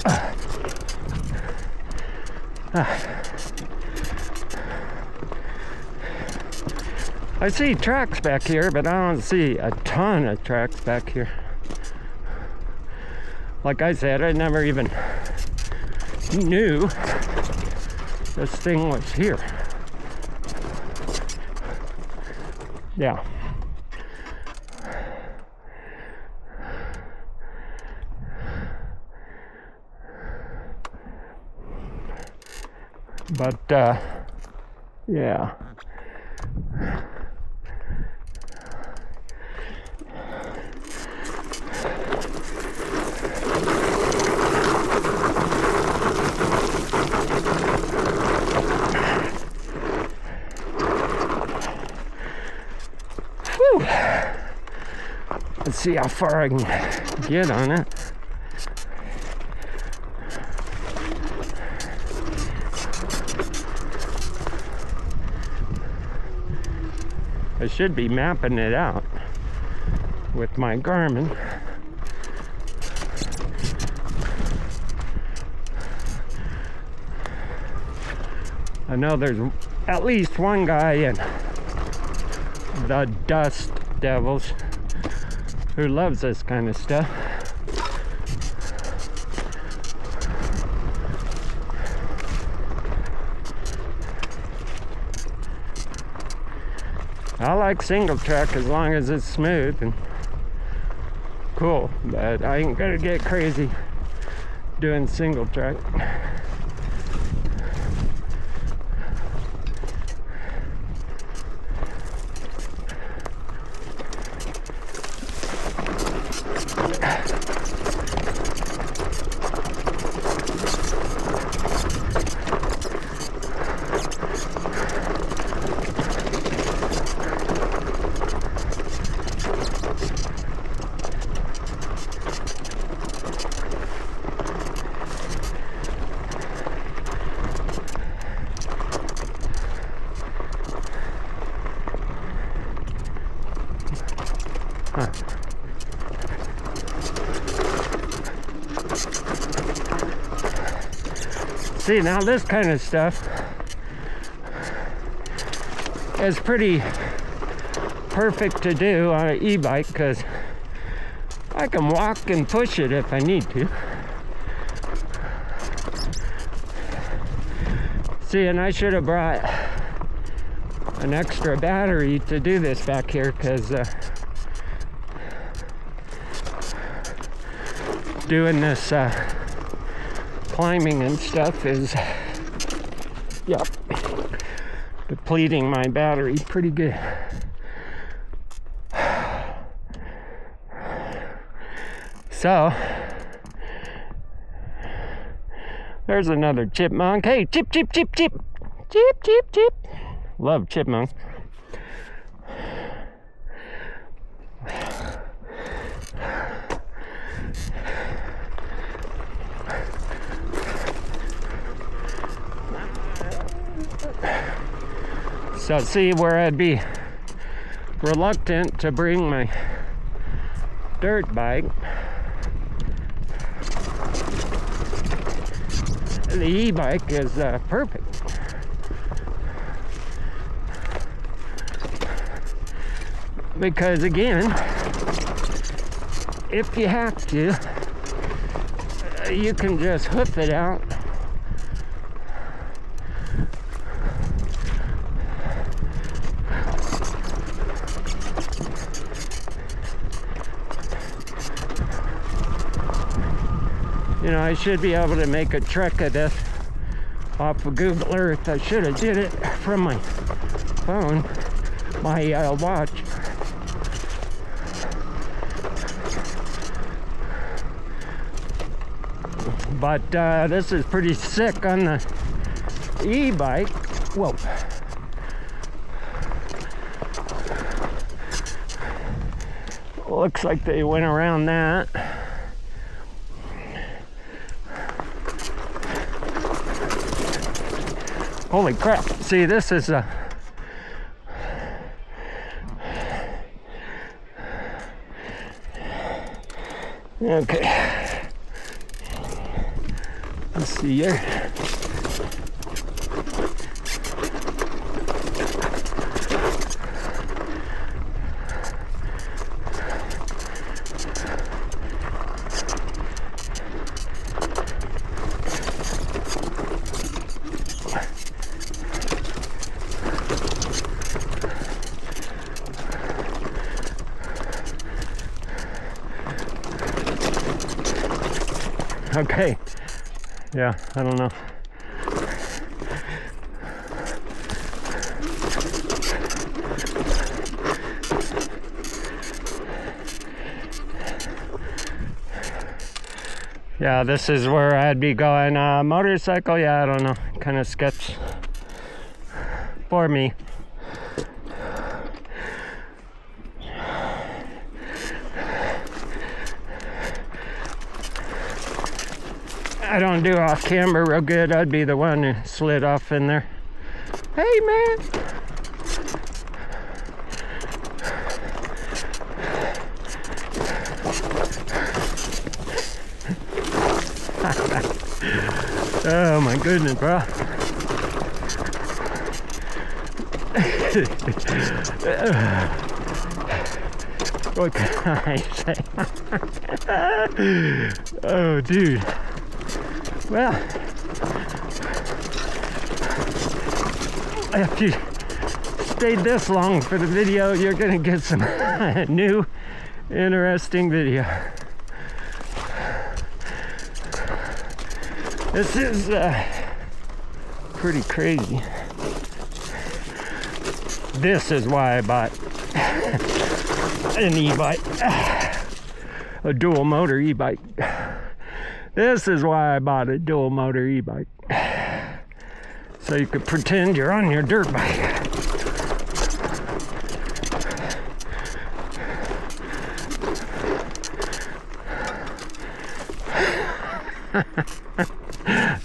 I see tracks back here, but I don't see a ton of tracks back here. Like I said, I never even knew this thing was here. Yeah. But, yeah. Whew. Let's see how far I can get on it. I should be mapping it out with my Garmin. I know there's at least one guy in the Dust Devils who loves this kind of stuff. I like single track as long as it's smooth and cool, but I ain't gonna get crazy doing single track. See, now this kind of stuff is pretty perfect to do on an e-bike because I can walk and push it if I need to. See, and I should have brought an extra battery to do this back here because doing this climbing and stuff is, yep, depleting my battery pretty good. So, there's another chipmunk. Hey, chip, chip, chip, chip. Chip, chip, chip. Love chipmunks. So see where I'd be reluctant to bring my dirt bike. The e-bike is perfect. Because again, if you have to, you can just hoof it out. You know, I should be able to make a trek of this off of Google Earth. I should have did it from my phone, my watch. But this is pretty sick on the e-bike. Whoa. Looks like they went around that. Holy crap. See, this is a... Okay. Let's see here. Okay. Yeah, I don't know. Yeah, this is where I'd be going. Motorcycle, yeah, I don't know. Kind of sketch for me. I don't do off camera real good. I'd be the one who slid off in there. Hey, man. Oh my goodness, bro. What can I say? Oh, dude. Well, if you stayed this long for the video, you're gonna get some new, interesting video. This is pretty crazy. This is why I bought an e-bike, a dual motor e-bike. This is why I bought a dual motor e-bike. So you could pretend you're on your dirt bike.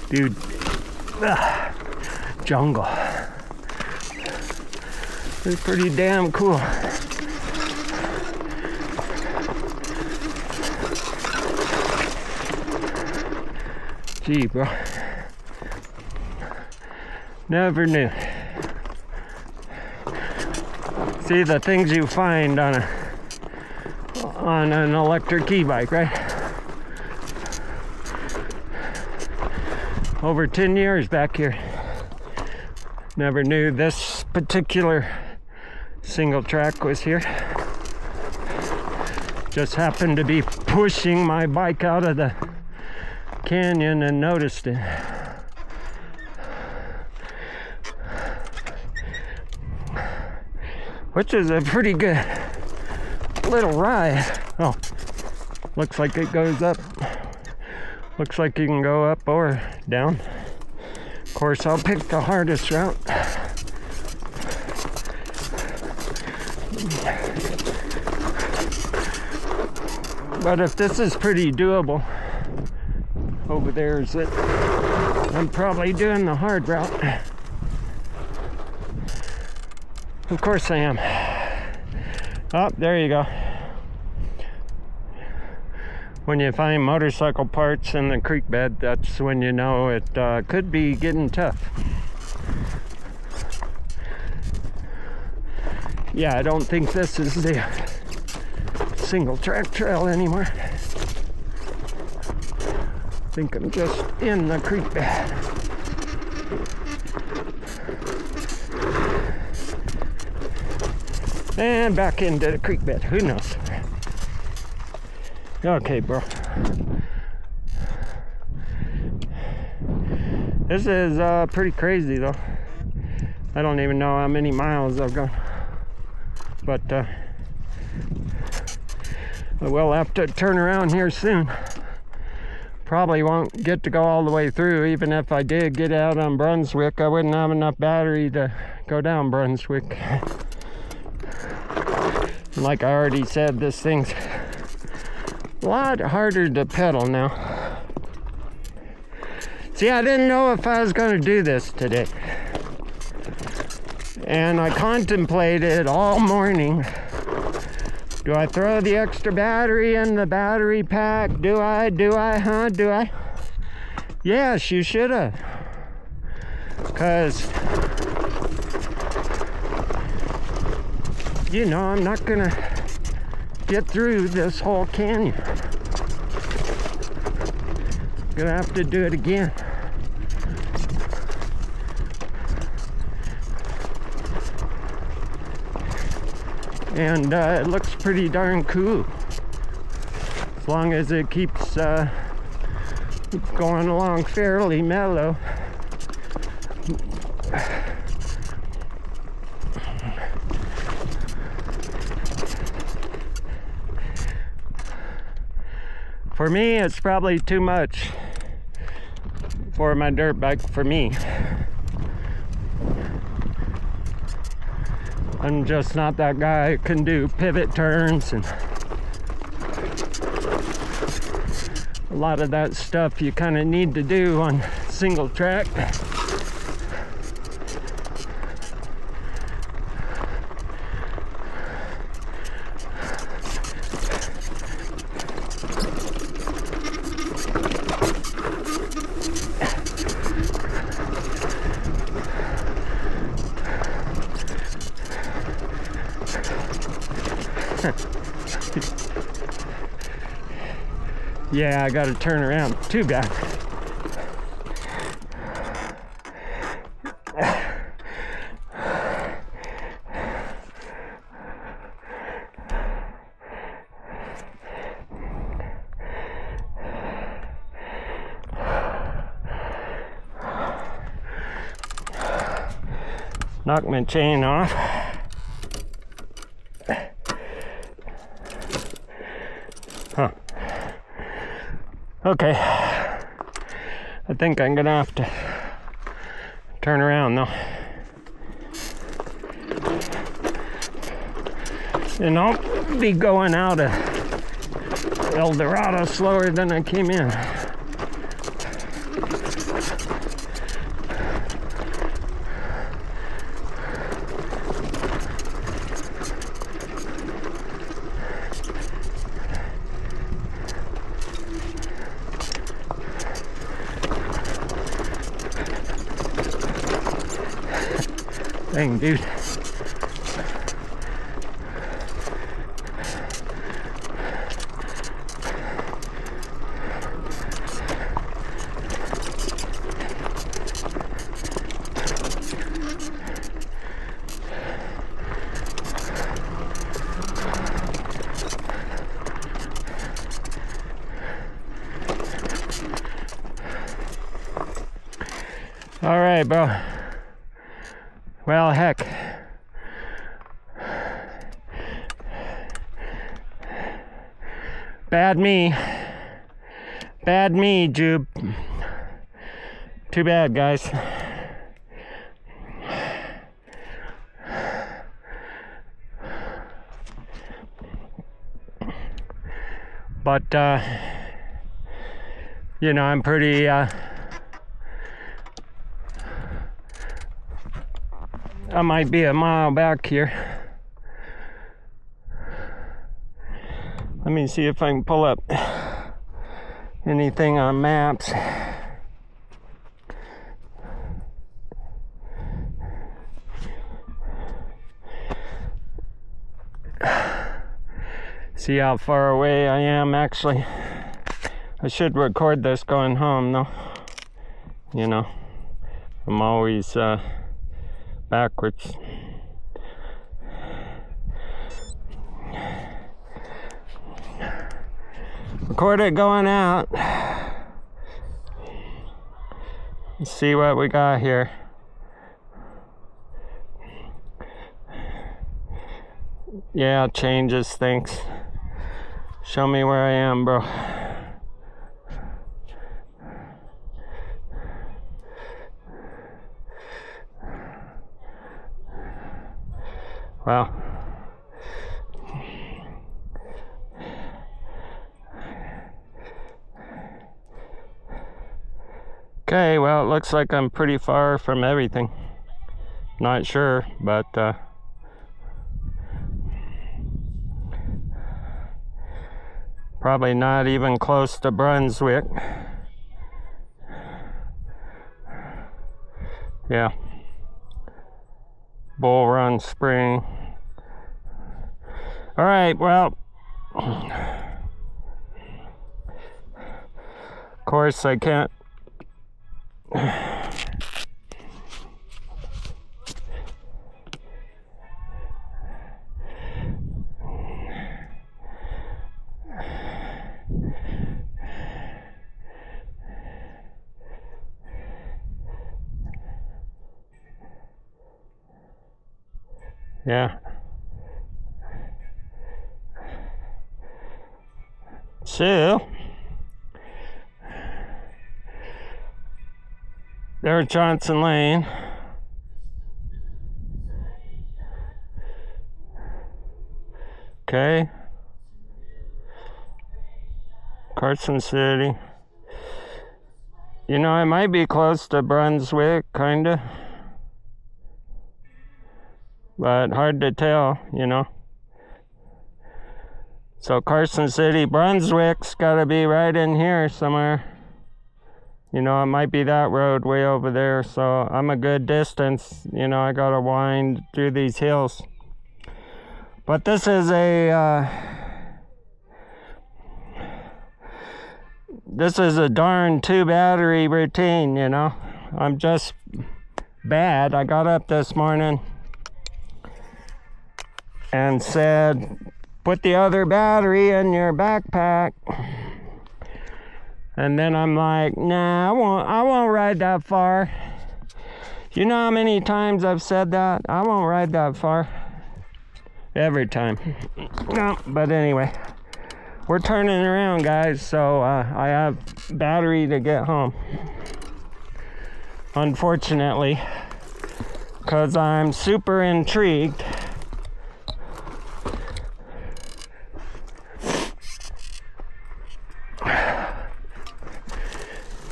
Dude, jungle. It's pretty damn cool. Gee, bro. Never knew. See the things you find on an electric e-bike, right? Over 10 years back here. Never knew this particular single track was here. Just happened to be pushing my bike out of the canyon and noticed it. Which is a pretty good little ride. Oh, looks like it goes up. Looks like you can go up or down. Of course, I'll pick the hardest route. But if this is pretty doable, over there is it. I'm probably doing the hard route. Of course I am. Oh, there you go. When you find motorcycle parts in the creek bed, that's when you know it could be getting tough. Yeah, I don't think this is the single track trail anymore. I think I'm just in the creek bed. And back into the creek bed. Who knows? Okay, bro. This is pretty crazy, though. I don't even know how many miles I've gone. But I will have to turn around here soon. Probably won't get to go all the way through. Even if I did get out on Brunswick, I wouldn't have enough battery to go down Brunswick. Like I already said, this thing's a lot harder to pedal now. See, I didn't know if I was going to do this today. And I contemplated all morning. Do I throw the extra battery in the battery pack? Do I? Yes, you should have. Because, you know, I'm not going to get through this whole canyon. Gonna have to do it again. And it looks pretty darn cool. As long as it keeps going along fairly mellow. For me, it's probably too much for my dirt bike, for me. I'm just not that guy who can do pivot turns and a lot of that stuff you kind of need to do on single track. Yeah, I gotta turn around. Too bad. Knock my chain off. Huh. Okay. I think I'm gonna have to turn around though. And I'll be going out of El Dorado slower than I came in. thing, dude. All right, bro. Well, heck. Bad me. Bad me, Jube. Too bad, guys. But, you know, I'm pretty, I might be a mile back here. Let me see if I can pull up anything on maps. See how far away I am actually. I should record this going home though. You know, I'm always backwards. Record it going out. Let's see what we got here. Yeah, changes things. Show me where I am, bro. Wow. Okay, well, it looks like I'm pretty far from everything. Not sure, but probably not even close to Brunswick. Yeah. Bull Run Spring. All right, well, of course I can't. Yeah. So, there's Johnson Lane. Okay. Carson City. You know, I might be close to Brunswick, kinda. But hard to tell, you know. So Carson City, Brunswick's gotta be right in here somewhere. You know, it might be that road way over there, so I'm a good distance. You know, I gotta wind through these hills. But this is a, this is a darn 2-battery routine, you know. I'm just bad. I got up this morning and said, put the other battery in your backpack. And then I'm like, nah, I won't ride that far. You know how many times I've said that? I won't ride that far. Every time. No, but anyway, we're turning around, guys, so I have battery to get home. Unfortunately, because I'm super intrigued.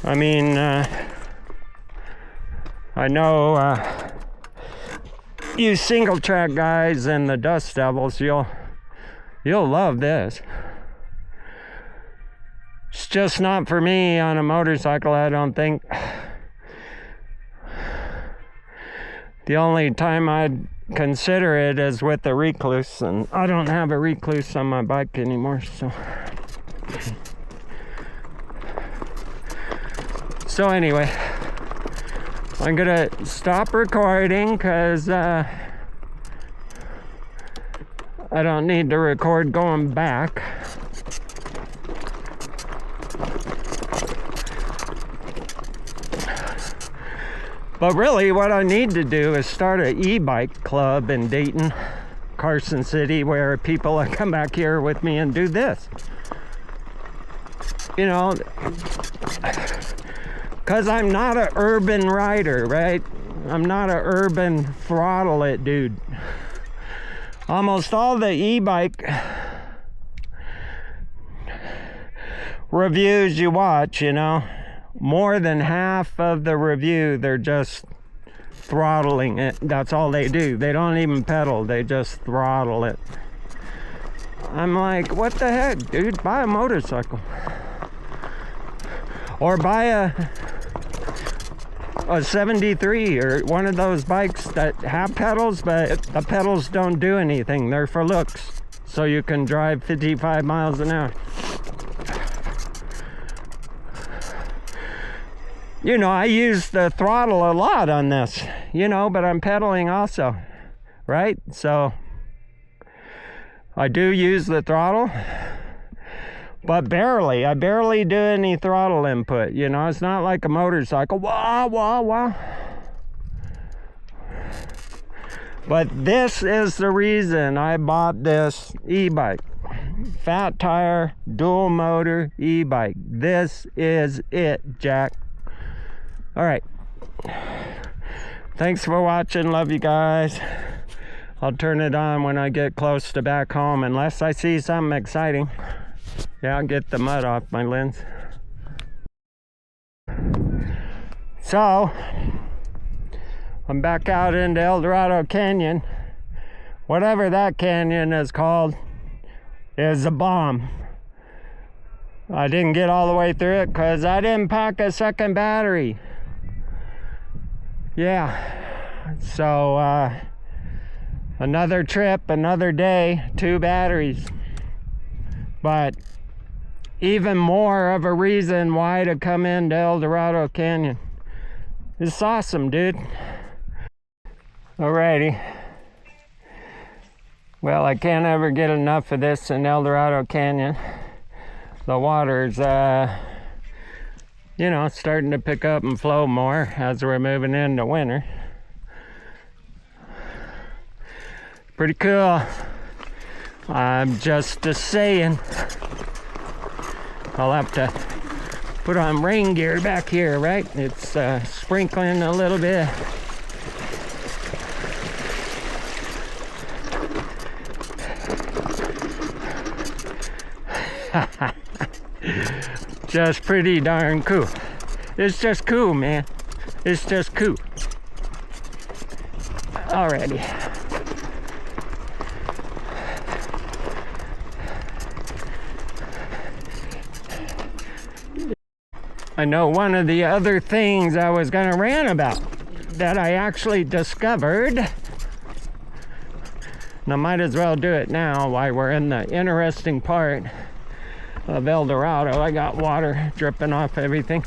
I mean, I know you single track guys and the Dust Devils, you'll love this. It's just not for me on a motorcycle, I don't think. The only time I'd consider it is with a recluse, and I don't have a recluse on my bike anymore, so anyway, I'm gonna stop recording because I don't need to record going back. But really, what I need to do is start an e-bike club in Dayton, Carson City, where people will come back here with me and do this. You know, because I'm not an urban rider, right? I'm not an urban throttle it dude. Almost all the e-bike reviews you watch, you know, more than half of the review, they're just throttling it. That's all they do. They don't even pedal, they just throttle it. I'm like, what the heck, dude? Buy a motorcycle. Or buy a 73 or one of those bikes that have pedals, but the pedals don't do anything. They're for looks, so you can drive 55 miles an hour. You know, I use the throttle a lot on this, you know, but I'm pedaling also, right? So I do use the throttle, but barely. I barely do any throttle input, you know. It's not like a motorcycle. Wah, wah, wah. But this is the reason I bought this e-bike. Fat tire, dual motor e-bike. This is it, Jack. All right. Thanks for watching. Love you guys. I'll turn it on when I get close to back home, unless I see something exciting. Yeah, I'll get the mud off my lens. So, I'm back out into El Dorado Canyon. Whatever that canyon is called is a bomb. I didn't get all the way through it because I didn't pack a second battery. Yeah, so another trip, another day, 2 batteries. But even more of a reason why to come into El Dorado Canyon. It's awesome, dude. Alrighty. Well, I can't ever get enough of this in El Dorado Canyon. The water's you know, starting to pick up and flow more as we're moving into winter. Pretty cool. I'm just saying. I'll have to put on rain gear back here, right? It's sprinkling a little bit. Just pretty darn cool. It's just cool, man. It's just cool. Alrighty. I know one of the other things I was gonna rant about that I actually discovered, and I might as well do it now while we're in the interesting part of El Dorado. I got water dripping off everything.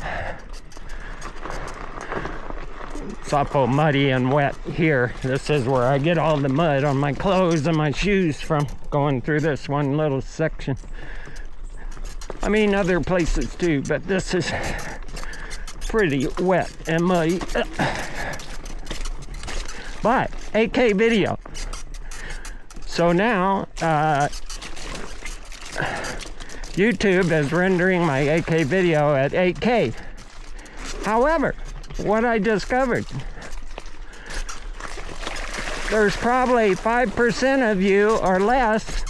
It's awful muddy and wet here. This is where I get all the mud on my clothes and my shoes from, going through this one little section. I mean other places too, but this is pretty wet and muddy. But 8K video. So now YouTube is rendering my 8K video at 8K. However, what I discovered, there's probably 5% of you or less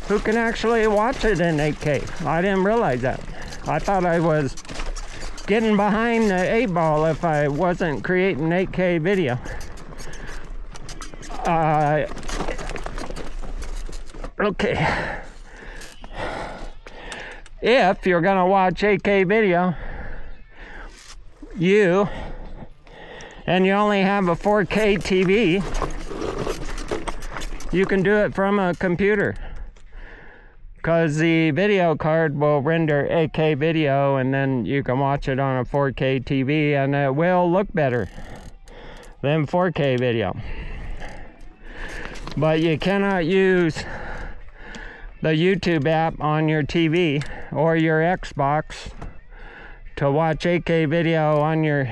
who can actually watch it in 8K. I didn't realize that. I thought I was getting behind the 8 ball if I wasn't creating 8K video. Okay. If you're gonna watch 8K video, you and you only have a 4K TV, you can do it from a computer, because the video card will render 8K video, and then you can watch it on a 4K TV, and it will look better than 4K video. But you cannot use the YouTube app on your TV or your Xbox to watch 8K video on your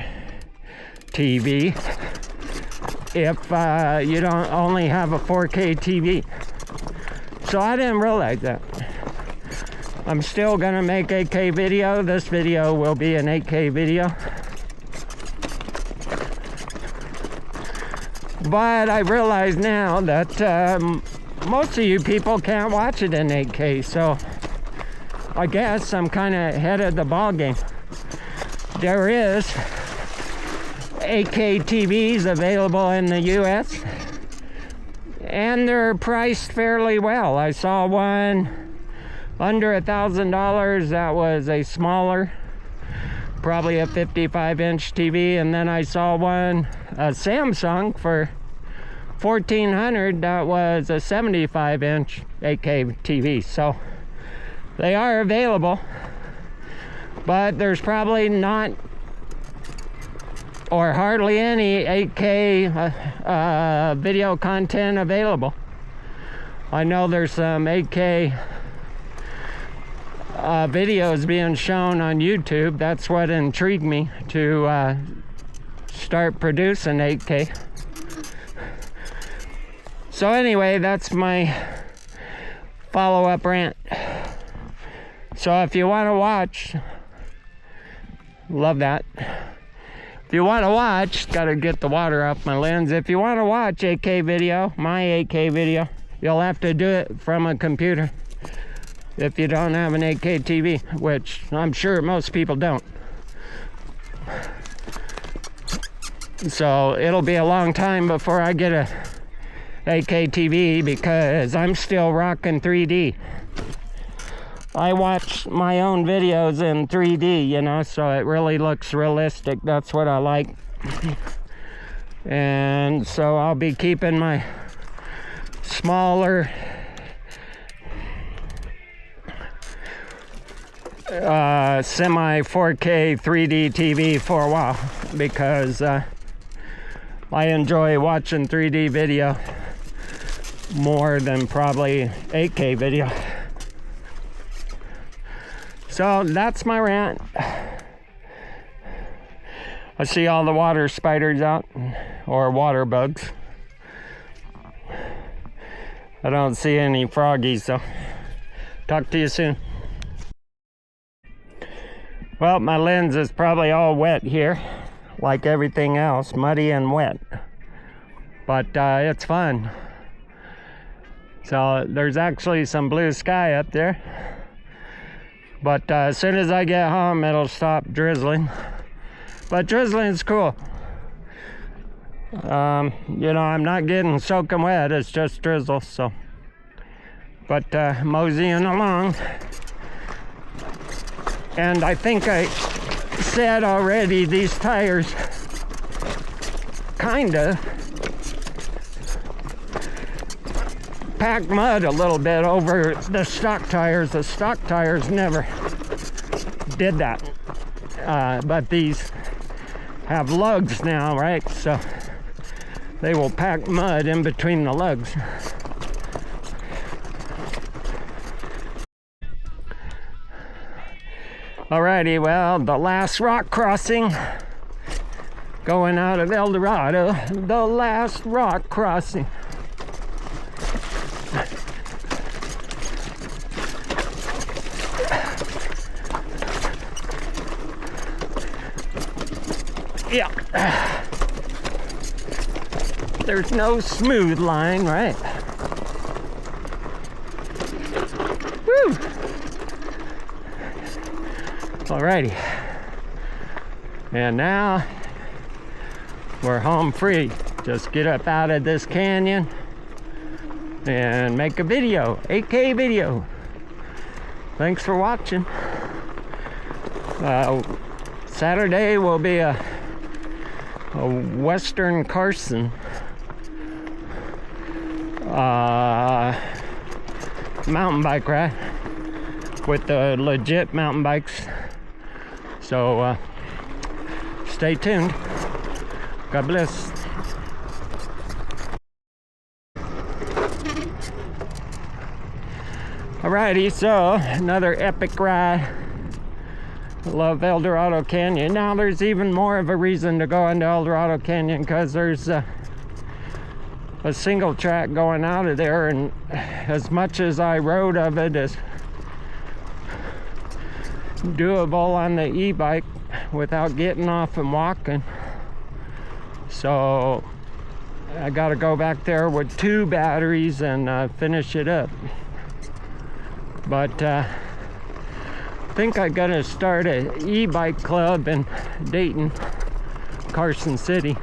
TV if you don't only have a 4K TV. So I didn't realize that. I'm still gonna make 8K video. This video will be an 8K video. But I realize now that most of you people can't watch it in 8K, so I guess I'm kind of ahead of the ball game. There is 8K TVs available in the US, and they're priced fairly well. I saw one under $1,000 that was a smaller, probably a 55-inch TV, and then I saw one, a Samsung, for $1,400 that was a 75-inch 8K TV. So they are available, but there's probably not or hardly any 8K video content available. I know there's some 8K videos being shown on YouTube. That's what intrigued me to start producing 8K. So anyway, that's my follow-up rant. So if you want to watch, love that. If you want to watch, gotta get the water off my lens. If you want to watch 8K video, my 8K video, you'll have to do it from a computer if you don't have an 8K TV, which I'm sure most people don't. So it'll be a long time before I get a 8K TV, because I'm still rocking 3D. I watch my own videos in 3D, you know, so it really looks realistic. That's what I like. And so I'll be keeping my smaller semi 4K 3D TV for a while, because I enjoy watching 3D video more than probably 8K video. So that's my rant. I see all the water spiders out, or water bugs. I don't see any froggies, so talk to you soon. Well, my lens is probably all wet here, like everything else, muddy and wet. But it's fun. So there's actually some blue sky up there. But as soon as I get home, it'll stop drizzling. But drizzling's cool. You know, I'm not getting soaking wet, it's just drizzle, so. But moseying along. And I think I said already, these tires kinda pack mud a little bit over the stock tires. The stock tires never did that. But these have lugs now, right? So they will pack mud in between the lugs. Alrighty, well, the last rock crossing going out of El Dorado. The last rock crossing. Yeah. There's no smooth line, right? Woo! Alrighty. And now we're home free. Just get up out of this canyon and make a video, 8K video. Thanks for watching. Saturday will be a a Western Carson mountain bike ride with the legit mountain bikes. So stay tuned. God bless. Alrighty, so another epic ride. Love El Dorado Canyon. Now there's even more of a reason to go into El Dorado Canyon, because there's a single track going out of there, and as much as I rode of it is doable on the e-bike without getting off and walking. So I got to go back there with 2 batteries and finish it up. But I think I'm gonna start an e-bike club in Dayton, Carson City,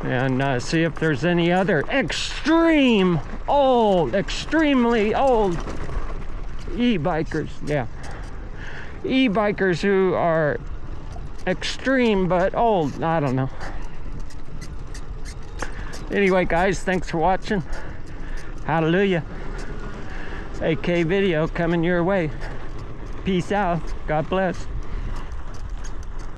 and see if there's any other extremely old e-bikers. Yeah, e-bikers who are extreme but old. I don't know. Anyway, guys, thanks for watching. Hallelujah. AK video coming your way. Peace out. God bless.